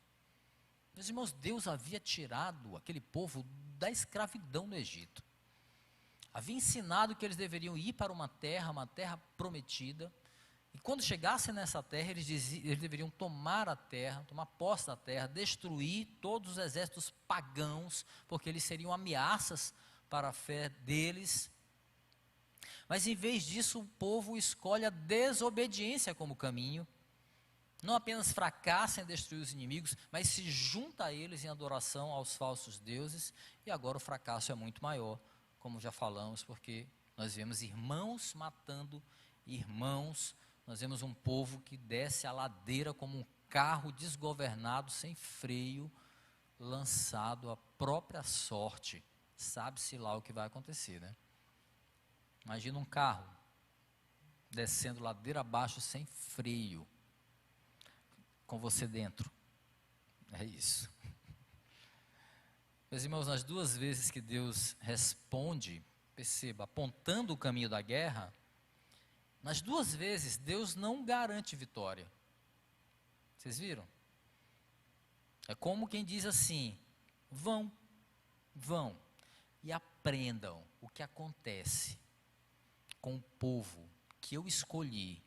Meus irmãos, Deus havia tirado aquele povo da escravidão no Egito. Havia ensinado que eles deveriam ir para uma terra prometida, E quando chegassem nessa terra, eles deveriam tomar a terra, tomar posse da terra, destruir todos os exércitos pagãos, porque eles seriam ameaças para a fé deles. Mas em vez disso, o povo escolhe a desobediência como caminho. Não apenas fracassa em destruir os inimigos, mas se junta a eles em adoração aos falsos deuses. E agora o fracasso é muito maior, como já falamos, porque nós vemos irmãos matando irmãos. Nós vemos um povo que desce a ladeira como um carro desgovernado, sem freio, lançado à própria sorte. Sabe-se lá o que vai acontecer, né? Imagina um carro descendo ladeira abaixo sem freio, com você dentro. É isso. Meus irmãos, nas duas vezes que Deus responde, perceba, apontando o caminho da guerra, nas duas vezes Deus não garante vitória. Vocês viram? É como quem diz assim: vão e aprendam o que acontece com o povo que eu escolhi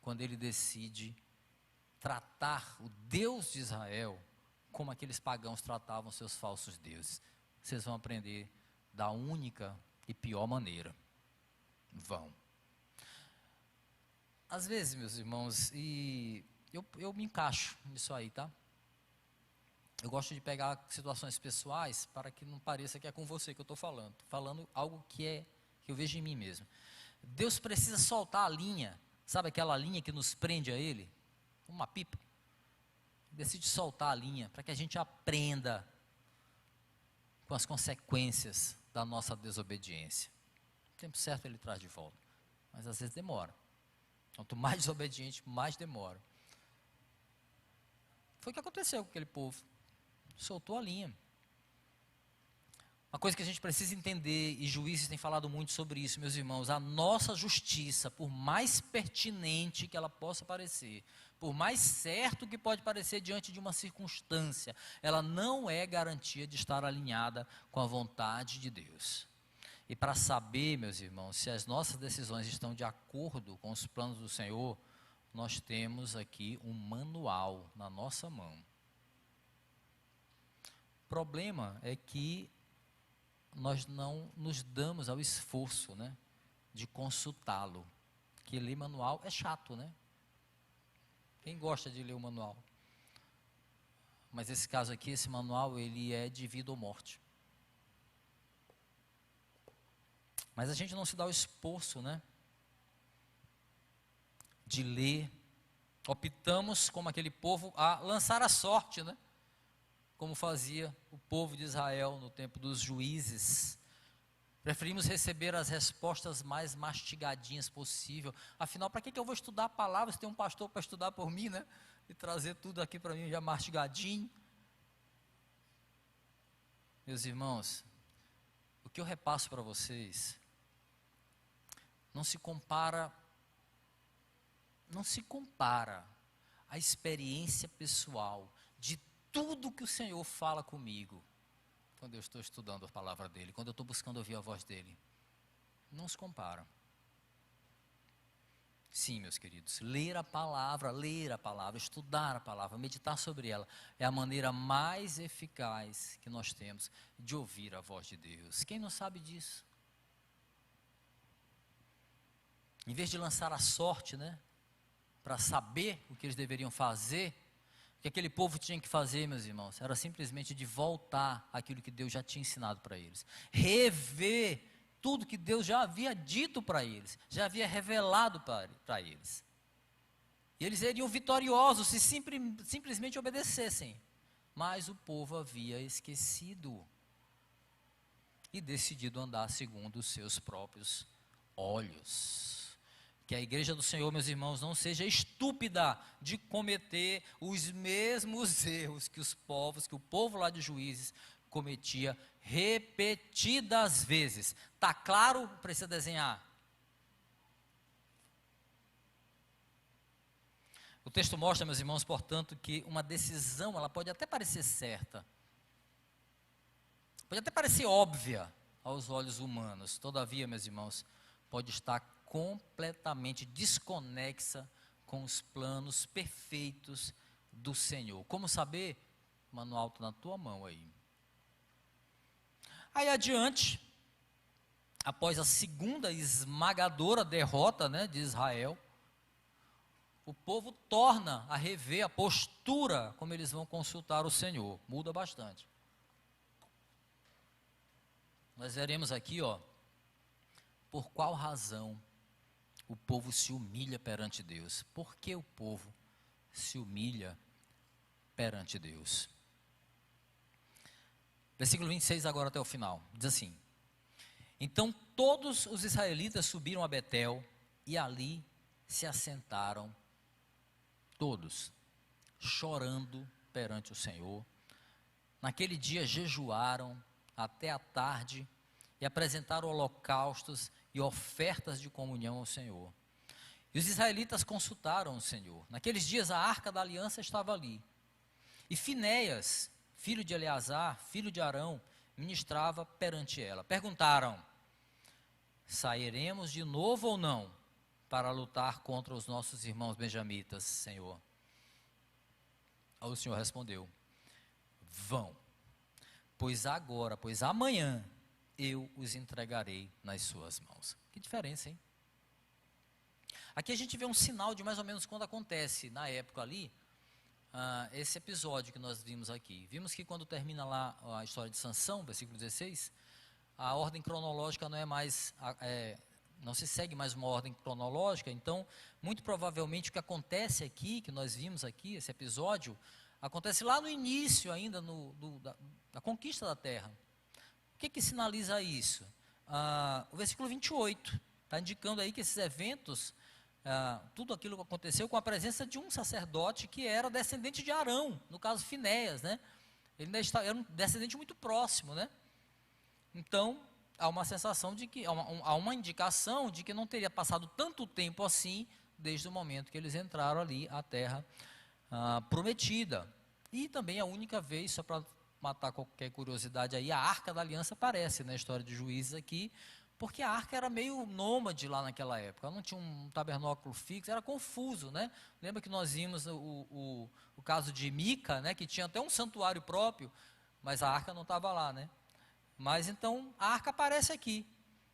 quando ele decide tratar o Deus de Israel como aqueles pagãos tratavam seus falsos deuses. Vocês vão aprender da única e pior maneira. Vão. Às vezes, meus irmãos, e eu me encaixo nisso aí, tá? Eu gosto de pegar situações pessoais para que não pareça que é com você que eu estou falando. Estou falando algo que eu vejo em mim mesmo. Deus precisa soltar a linha, sabe aquela linha que nos prende a Ele? Uma pipa. Decide soltar a linha para que a gente aprenda com as consequências da nossa desobediência. No tempo certo Ele traz de volta, mas às vezes demora. Quanto mais desobediente, mais demora. Foi o que aconteceu com aquele povo. Soltou a linha. Uma coisa que a gente precisa entender, e juízes têm falado muito sobre isso, meus irmãos: a nossa justiça, por mais pertinente que ela possa parecer, por mais certo que pode parecer diante de uma circunstância, ela não é garantia de estar alinhada com a vontade de Deus. E para saber, meus irmãos, se as nossas decisões estão de acordo com os planos do Senhor, nós temos aqui um manual na nossa mão. O problema é que nós não nos damos ao esforço, né, de consultá-lo. Que ler manual é chato, né? Quem gosta de ler o manual? Mas esse caso aqui, esse manual, ele é de vida ou morte. Mas a gente não se dá o esforço, né, de ler. Optamos, como aquele povo, a lançar a sorte, né? Como fazia o povo de Israel no tempo dos juízes. Preferimos receber as respostas mais mastigadinhas possível. Afinal, para que eu vou estudar a palavra se tem um pastor para estudar por mim, né? E trazer tudo aqui para mim já mastigadinho. Meus irmãos, o que eu repasso para vocês não se compara a experiência pessoal de tudo que o Senhor fala comigo quando eu estou estudando a palavra dEle, quando eu estou buscando ouvir a voz dEle. Não se compara. Sim, meus queridos, ler a palavra, estudar a palavra, meditar sobre ela, é a maneira mais eficaz que nós temos de ouvir a voz de Deus. Quem não sabe disso? Em vez de lançar a sorte, né, para saber o que eles deveriam fazer, o que aquele povo tinha que fazer, meus irmãos, era simplesmente de voltar àquilo que Deus já tinha ensinado para eles. Rever tudo que Deus já havia dito para eles, já havia revelado para eles. E eles seriam vitoriosos se simplesmente obedecessem. Mas o povo havia esquecido e decidido andar segundo os seus próprios olhos. Que a igreja do Senhor, meus irmãos, não seja estúpida de cometer os mesmos erros que o povo lá de Juízes cometia repetidas vezes. Está claro? Precisa desenhar. O texto mostra, meus irmãos, portanto, que uma decisão, ela pode até parecer certa, pode até parecer óbvia aos olhos humanos, todavia, meus irmãos, pode estar completamente desconexa com os planos perfeitos do Senhor. Como saber? O manual está na tua mão aí. Aí adiante, após a segunda esmagadora derrota, né, de Israel, o povo torna a rever a postura como eles vão consultar o Senhor. Muda bastante. Nós veremos aqui, por qual razão o povo se humilha perante Deus. Por que o povo se humilha perante Deus? Versículo 26 agora até o final, diz assim: então todos os israelitas subiram a Betel e ali se assentaram todos, chorando perante o Senhor. Naquele dia jejuaram até a tarde e apresentaram holocaustos e ofertas de comunhão ao Senhor. E os israelitas consultaram o Senhor. Naqueles dias a arca da aliança estava ali. E Finéias, filho de Eleazar, filho de Arão, ministrava perante ela. Perguntaram: sairemos de novo ou não para lutar contra os nossos irmãos benjamitas, Senhor? Aí o Senhor respondeu: vão, pois amanhã eu os entregarei nas suas mãos. Que diferença, hein? Aqui a gente vê um sinal de mais ou menos quando acontece, na época ali, esse episódio que nós vimos aqui. Vimos que quando termina lá a história de Sansão, versículo 16, a ordem cronológica não é mais, não se segue mais uma ordem cronológica. Então, muito provavelmente o que acontece aqui, que nós vimos aqui, esse episódio, acontece lá no início ainda da conquista da terra. O que sinaliza isso? O versículo 28 está indicando aí que esses eventos, tudo aquilo que aconteceu com a presença de um sacerdote que era descendente de Arão, no caso Finéias, né? Ele ainda era um descendente muito próximo, né? Então, há uma sensação de que, há uma indicação de que não teria passado tanto tempo assim, desde o momento que eles entraram ali à terra prometida. E também a única vez, só para matar qualquer curiosidade aí, a Arca da Aliança aparece na história de Juízes aqui, porque a arca era meio nômade lá naquela época, ela não tinha um tabernáculo fixo, era confuso, né? Lembra que nós vimos o caso de Mica, né, que tinha até um santuário próprio, mas a arca não estava lá, né? Mas então a arca aparece aqui.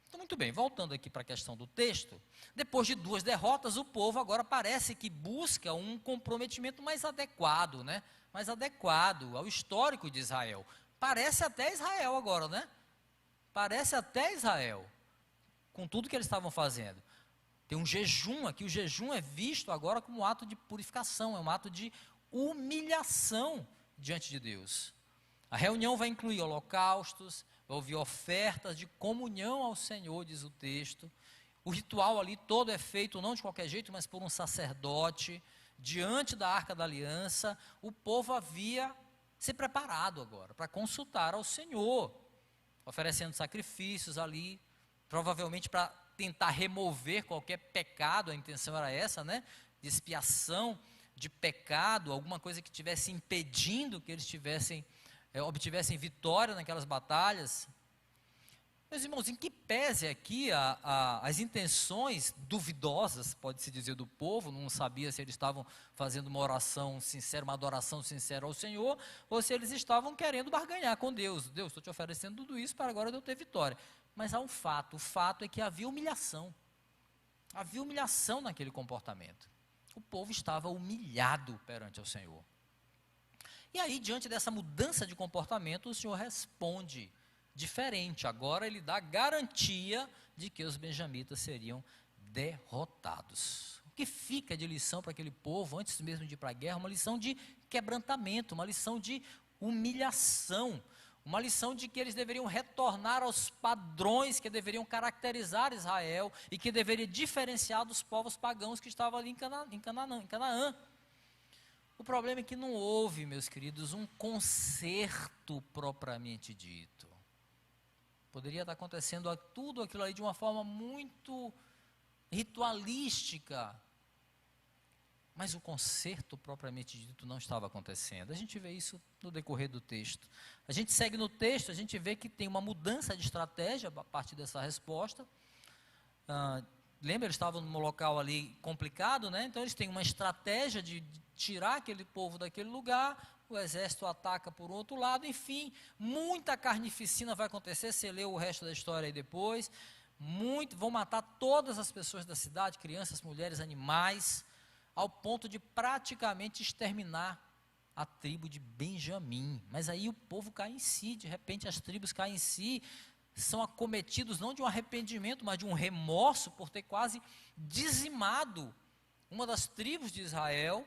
Então, muito bem, voltando aqui para a questão do texto, depois de 2 derrotas, o povo agora parece que busca um comprometimento mais adequado, né? Mais adequado ao histórico de Israel. Parece até Israel agora, né? Parece até Israel, com tudo que eles estavam fazendo. Tem um jejum aqui, o jejum é visto agora como um ato de purificação, é um ato de humilhação diante de Deus. A reunião vai incluir holocaustos, vai ouvir ofertas de comunhão ao Senhor, diz o texto. O ritual ali todo é feito não de qualquer jeito, mas por um sacerdote, diante da Arca da Aliança. O povo havia se preparado agora para consultar ao Senhor, oferecendo sacrifícios ali, provavelmente para tentar remover qualquer pecado. A intenção era essa, né? De expiação de pecado, alguma coisa que estivesse impedindo que eles obtivessem vitória naquelas batalhas. Meus irmãos, em que pese aqui as intenções duvidosas, pode-se dizer, do povo, não sabia se eles estavam fazendo uma oração sincera, uma adoração sincera ao Senhor, ou se eles estavam querendo barganhar com Deus. Deus, estou te oferecendo tudo isso para agora eu ter vitória. Mas há um fato, o fato é que havia humilhação naquele comportamento. O povo estava humilhado perante o Senhor. E aí, diante dessa mudança de comportamento, o Senhor responde diferente. Agora ele dá garantia de que os benjamitas seriam derrotados. O que fica de lição para aquele povo, antes mesmo de ir para a guerra? Uma lição de quebrantamento, uma lição de humilhação, uma lição de que eles deveriam retornar aos padrões que deveriam caracterizar Israel e que deveria diferenciar dos povos pagãos que estavam ali em Canaã. O problema é que não houve, meus queridos, um conserto propriamente dito. Poderia estar acontecendo tudo aquilo aí de uma forma muito ritualística, mas o conserto propriamente dito não estava acontecendo. A gente vê isso no decorrer do texto. A gente segue no texto, a gente vê que tem uma mudança de estratégia a partir dessa resposta. lembra, eles estavam num local ali complicado, né? Então eles têm uma estratégia de tirar aquele povo daquele lugar, o exército ataca por outro lado, enfim, muita carnificina vai acontecer, você lê o resto da história aí depois, vão matar todas as pessoas da cidade, crianças, mulheres, animais, ao ponto de praticamente exterminar a tribo de Benjamim. Mas aí o povo cai em si, de repente as tribos caem em si, são acometidos não de um arrependimento, mas de um remorso por ter quase dizimado uma das tribos de Israel.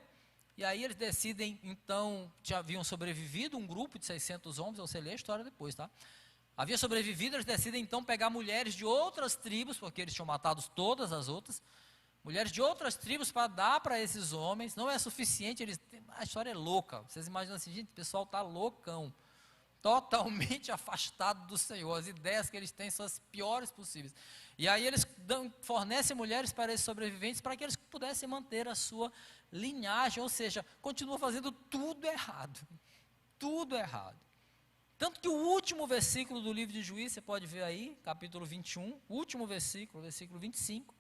E aí eles decidem, então, já haviam sobrevivido um grupo de 600 homens, você lê a história depois, tá? Havia sobrevivido, eles decidem então pegar mulheres de outras tribos, porque eles tinham matado todas as outras, mulheres de outras tribos para dar para esses homens. Não é suficiente, a história é louca, vocês imaginam assim, gente, o pessoal está loucão, totalmente afastado do Senhor, as ideias que eles têm são as piores possíveis, e aí eles fornecem mulheres para esses sobreviventes, para que eles pudessem manter a sua linhagem, ou seja, continua fazendo tudo errado, tanto que o último versículo do livro de Juízes, você pode ver aí, capítulo 21, último versículo 25,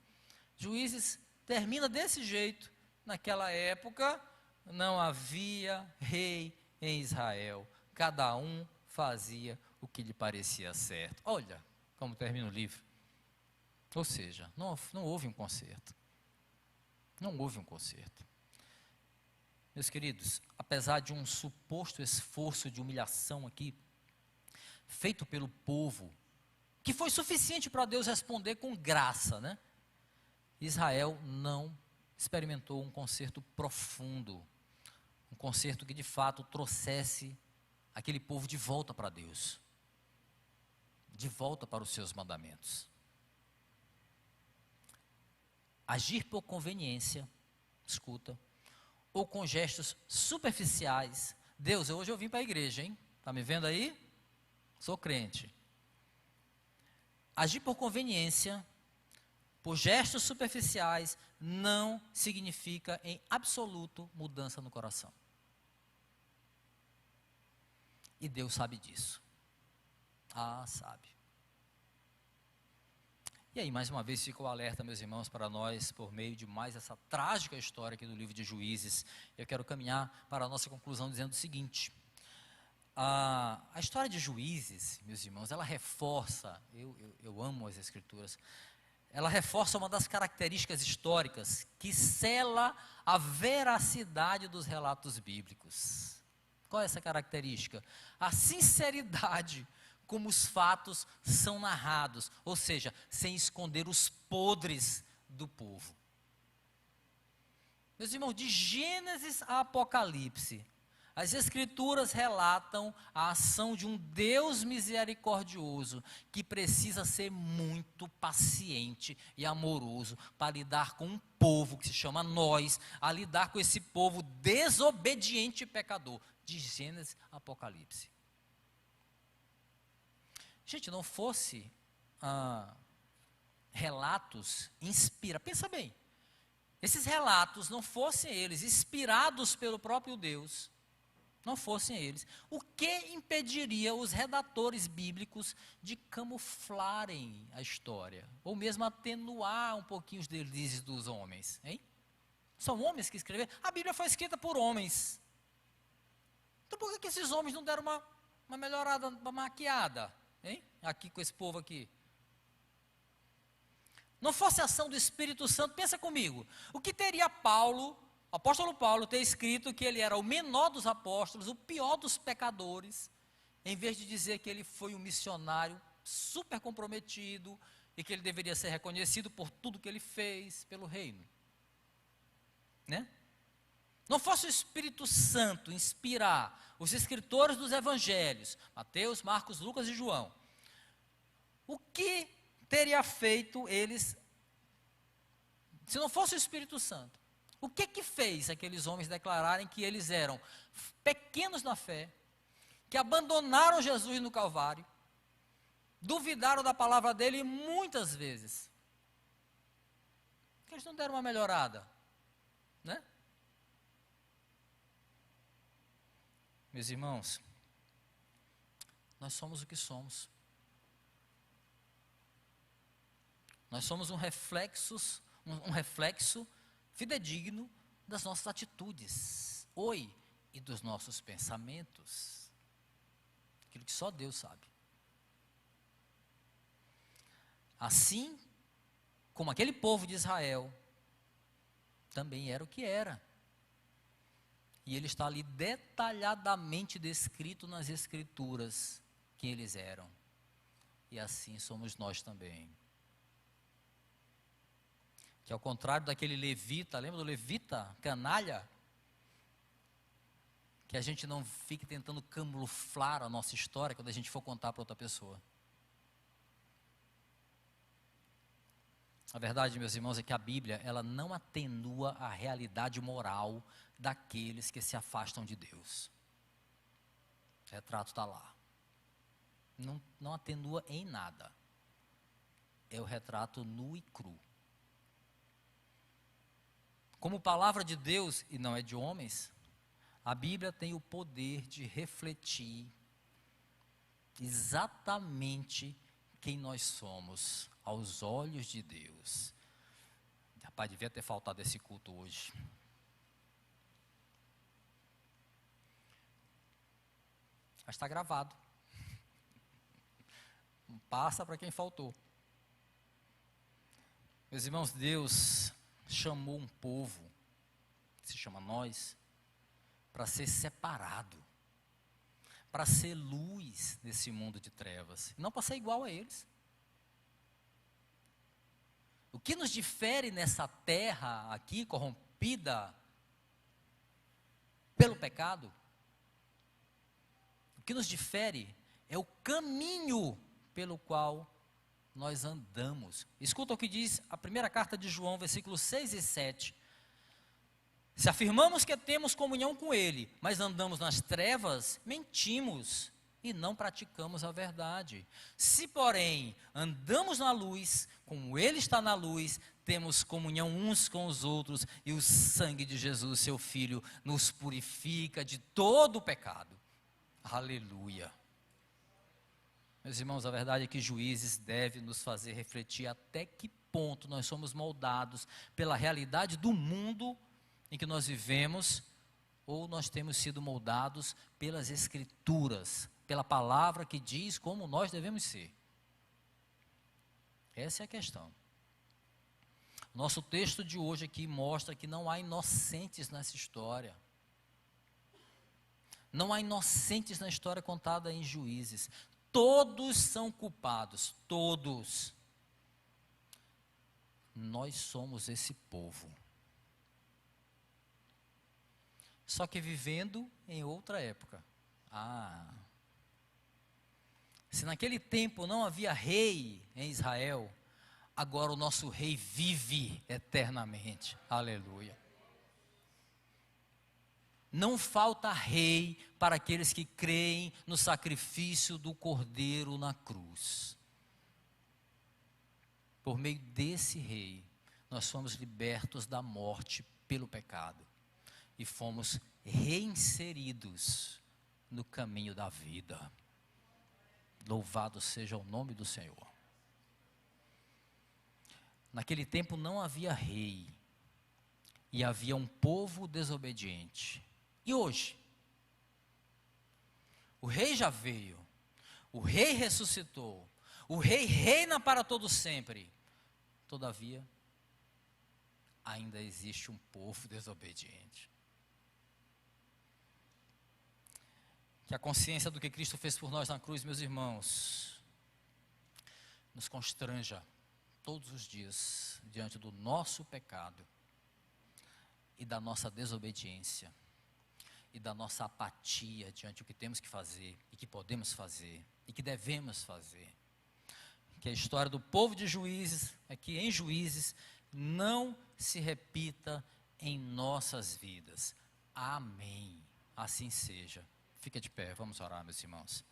Juízes termina desse jeito. Naquela época não havia rei em Israel, cada um fazia o que lhe parecia certo. Olha como termina o livro. Ou seja, não houve um conserto. Não houve um conserto. Meus queridos, apesar de um suposto esforço de humilhação aqui, feito pelo povo, que foi suficiente para Deus responder com graça, né? Israel não experimentou um conserto profundo, um conserto que de fato trouxesse aquele povo de volta para Deus, de volta para os seus mandamentos. Agir por conveniência, escuta, ou com gestos superficiais. Deus, hoje eu vim para a igreja, hein? Está me vendo aí? Sou crente. Agir por conveniência, por gestos superficiais, não significa em absoluto mudança no coração. E Deus sabe disso. Sabe. E aí, mais uma vez, fica o alerta, meus irmãos, para nós, por meio de mais essa trágica história aqui do livro de Juízes. Eu quero caminhar para a nossa conclusão dizendo o seguinte: a história de Juízes, meus irmãos, ela reforça, eu amo as Escrituras, ela reforça uma das características históricas que sela a veracidade dos relatos bíblicos. Qual é essa característica? A sinceridade como os fatos são narrados, ou seja, sem esconder os podres do povo. Meus irmãos, de Gênesis a Apocalipse, as Escrituras relatam a ação de um Deus misericordioso que precisa ser muito paciente e amoroso para lidar com um povo que se chama nós, a lidar com esse povo desobediente e pecador, de Gênesis a Apocalipse. Gente, não fosse relatos pensa bem, esses relatos não fossem eles inspirados pelo próprio Deus, não fossem eles, o que impediria os redatores bíblicos de camuflarem a história, ou mesmo atenuar um pouquinho os deslizes dos homens, hein? São homens que escreveram, a Bíblia foi escrita por homens, então por que esses homens não deram uma melhorada, uma maquiada, hein? Aqui com esse povo aqui? Não fosse a ação do Espírito Santo, pensa comigo, o que teria o apóstolo Paulo ter escrito que ele era o menor dos apóstolos, o pior dos pecadores, em vez de dizer que ele foi um missionário super comprometido e que ele deveria ser reconhecido por tudo que ele fez pelo reino, né? Não fosse o Espírito Santo inspirar os escritores dos evangelhos, Mateus, Marcos, Lucas e João, o que teria feito eles, se não fosse o Espírito Santo? O que fez aqueles homens declararem que eles eram pequenos na fé, que abandonaram Jesus no Calvário, duvidaram da palavra dele muitas vezes? Porque eles não deram uma melhorada, né? Meus irmãos, nós somos o que somos. Nós somos um reflexo fidedigno das nossas atitudes, e dos nossos pensamentos. Aquilo que só Deus sabe. Assim como aquele povo de Israel também era o que era. E ele está ali detalhadamente descrito nas Escrituras quem eles eram. E assim somos nós também. Que ao contrário daquele levita, lembra do levita, canalha? Que a gente não fique tentando camuflar a nossa história quando a gente for contar para outra pessoa. A verdade, meus irmãos, é que a Bíblia, ela não atenua a realidade moral daqueles que se afastam de Deus. O retrato está lá. Não atenua em nada. É o retrato nu e cru. Como palavra de Deus, e não é de homens, a Bíblia tem o poder de refletir exatamente quem nós somos aos olhos de Deus. Rapaz, devia ter faltado esse culto hoje. Mas está gravado. Passa para quem faltou. Meus irmãos, Deus chamou um povo, que se chama nós, para ser separado, para ser luz nesse mundo de trevas, não para ser igual a eles. O que nos difere nessa terra aqui, corrompida pelo pecado, o que nos difere é o caminho pelo qual nós andamos. Escuta o que diz a primeira carta de João, versículos 6 e 7. Se afirmamos que temos comunhão com Ele, mas andamos nas trevas, mentimos e não praticamos a verdade. Se, porém, andamos na luz, como Ele está na luz, temos comunhão uns com os outros, e o sangue de Jesus, seu Filho, nos purifica de todo o pecado. Aleluia. Meus irmãos, a verdade é que Juízes deve nos fazer refletir até que ponto nós somos moldados pela realidade do mundo em que nós vivemos, ou nós temos sido moldados pelas Escrituras, pela palavra que diz como nós devemos ser. Essa é a questão. Nosso texto de hoje aqui mostra que não há inocentes nessa história. Não há inocentes na história contada em Juízes. Todos são culpados, todos. Nós somos esse povo. Só que vivendo em outra época. Se naquele tempo não havia rei em Israel, agora o nosso rei vive eternamente. Aleluia. Não falta rei para aqueles que creem no sacrifício do Cordeiro na cruz. Por meio desse rei, nós fomos libertos da morte pelo pecado e fomos reinseridos no caminho da vida. Louvado seja o nome do Senhor. Naquele tempo não havia rei e havia um povo desobediente. E hoje? O rei já veio, o rei ressuscitou, o rei reina para todo sempre. Todavia, ainda existe um povo desobediente. Que a consciência do que Cristo fez por nós na cruz, meus irmãos, nos constranja todos os dias diante do nosso pecado e da nossa desobediência e da nossa apatia diante do que temos que fazer e que podemos fazer e que devemos fazer. Que a história do povo de Juízes, aqui em Juízes, não se repita em nossas vidas. Amém. Assim seja. Fica de pé, vamos orar, meus irmãos.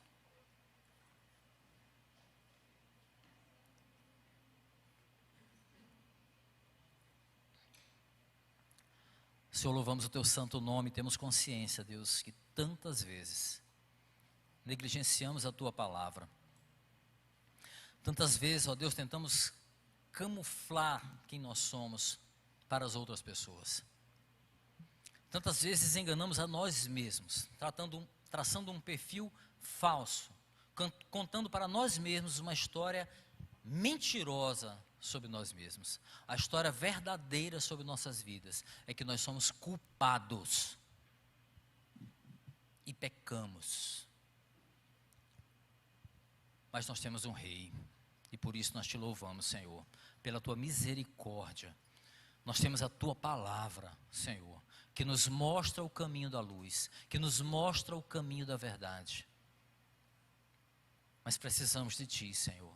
Senhor, louvamos o teu santo nome, temos consciência, Deus, que tantas vezes negligenciamos a tua palavra. Tantas vezes, ó Deus, tentamos camuflar quem nós somos para as outras pessoas. Tantas vezes enganamos a nós mesmos, traçando um perfil falso, contando para nós mesmos uma história mentirosa sobre nós mesmos. A história verdadeira sobre nossas vidas é que nós somos culpados e pecamos. Mas nós temos um rei, e por isso nós te louvamos, Senhor, pela tua misericórdia. Nós temos a tua palavra, Senhor, que nos mostra o caminho da luz, que nos mostra o caminho da verdade. Mas precisamos de ti, Senhor.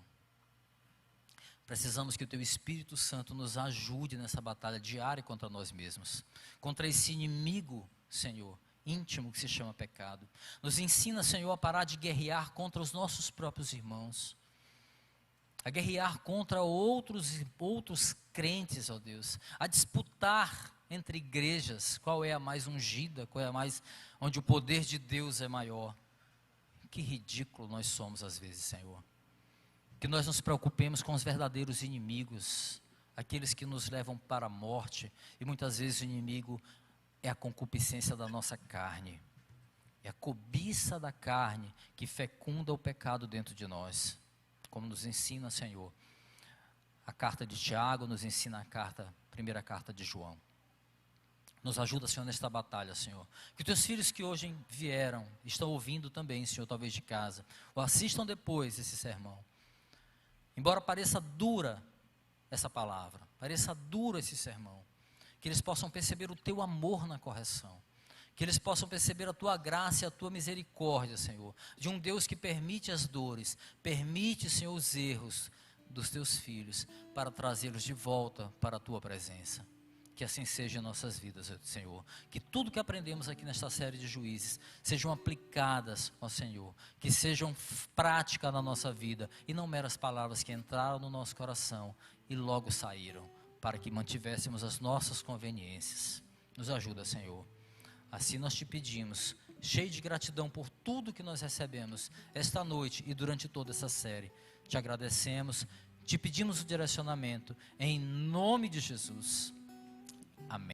Precisamos que o teu Espírito Santo nos ajude nessa batalha diária contra nós mesmos, contra esse inimigo, Senhor, íntimo que se chama pecado. Nos ensina, Senhor, a parar de guerrear contra os nossos próprios irmãos, a guerrear contra outros crentes, ó Deus, a disputar entre igrejas, qual é a mais ungida, qual é a mais, onde o poder de Deus é maior. Que ridículo nós somos às vezes, Senhor. Que nós nos preocupemos com os verdadeiros inimigos, aqueles que nos levam para a morte, e muitas vezes o inimigo é a concupiscência da nossa carne, é a cobiça da carne que fecunda o pecado dentro de nós, como nos ensina, Senhor, a carta de Tiago, nos ensina a primeira carta de João. Nos ajuda, Senhor, nesta batalha, Senhor. Que teus filhos que hoje vieram, estão ouvindo também, Senhor, talvez de casa, ou assistam depois esse sermão. Embora pareça dura essa palavra, pareça duro esse sermão, que eles possam perceber o teu amor na correção, que eles possam perceber a tua graça e a tua misericórdia, Senhor, de um Deus que permite as dores, permite, Senhor, os erros dos teus filhos, para trazê-los de volta para a tua presença. Que assim seja em nossas vidas, Senhor. Que tudo que aprendemos aqui nesta série de juízes sejam aplicadas, ó Senhor. Que sejam práticas na nossa vida e não meras palavras que entraram no nosso coração e logo saíram, para que mantivéssemos as nossas conveniências. Nos ajuda, Senhor. Assim nós te pedimos, cheio de gratidão por tudo que nós recebemos esta noite e durante toda essa série. Te agradecemos, te pedimos o direcionamento em nome de Jesus.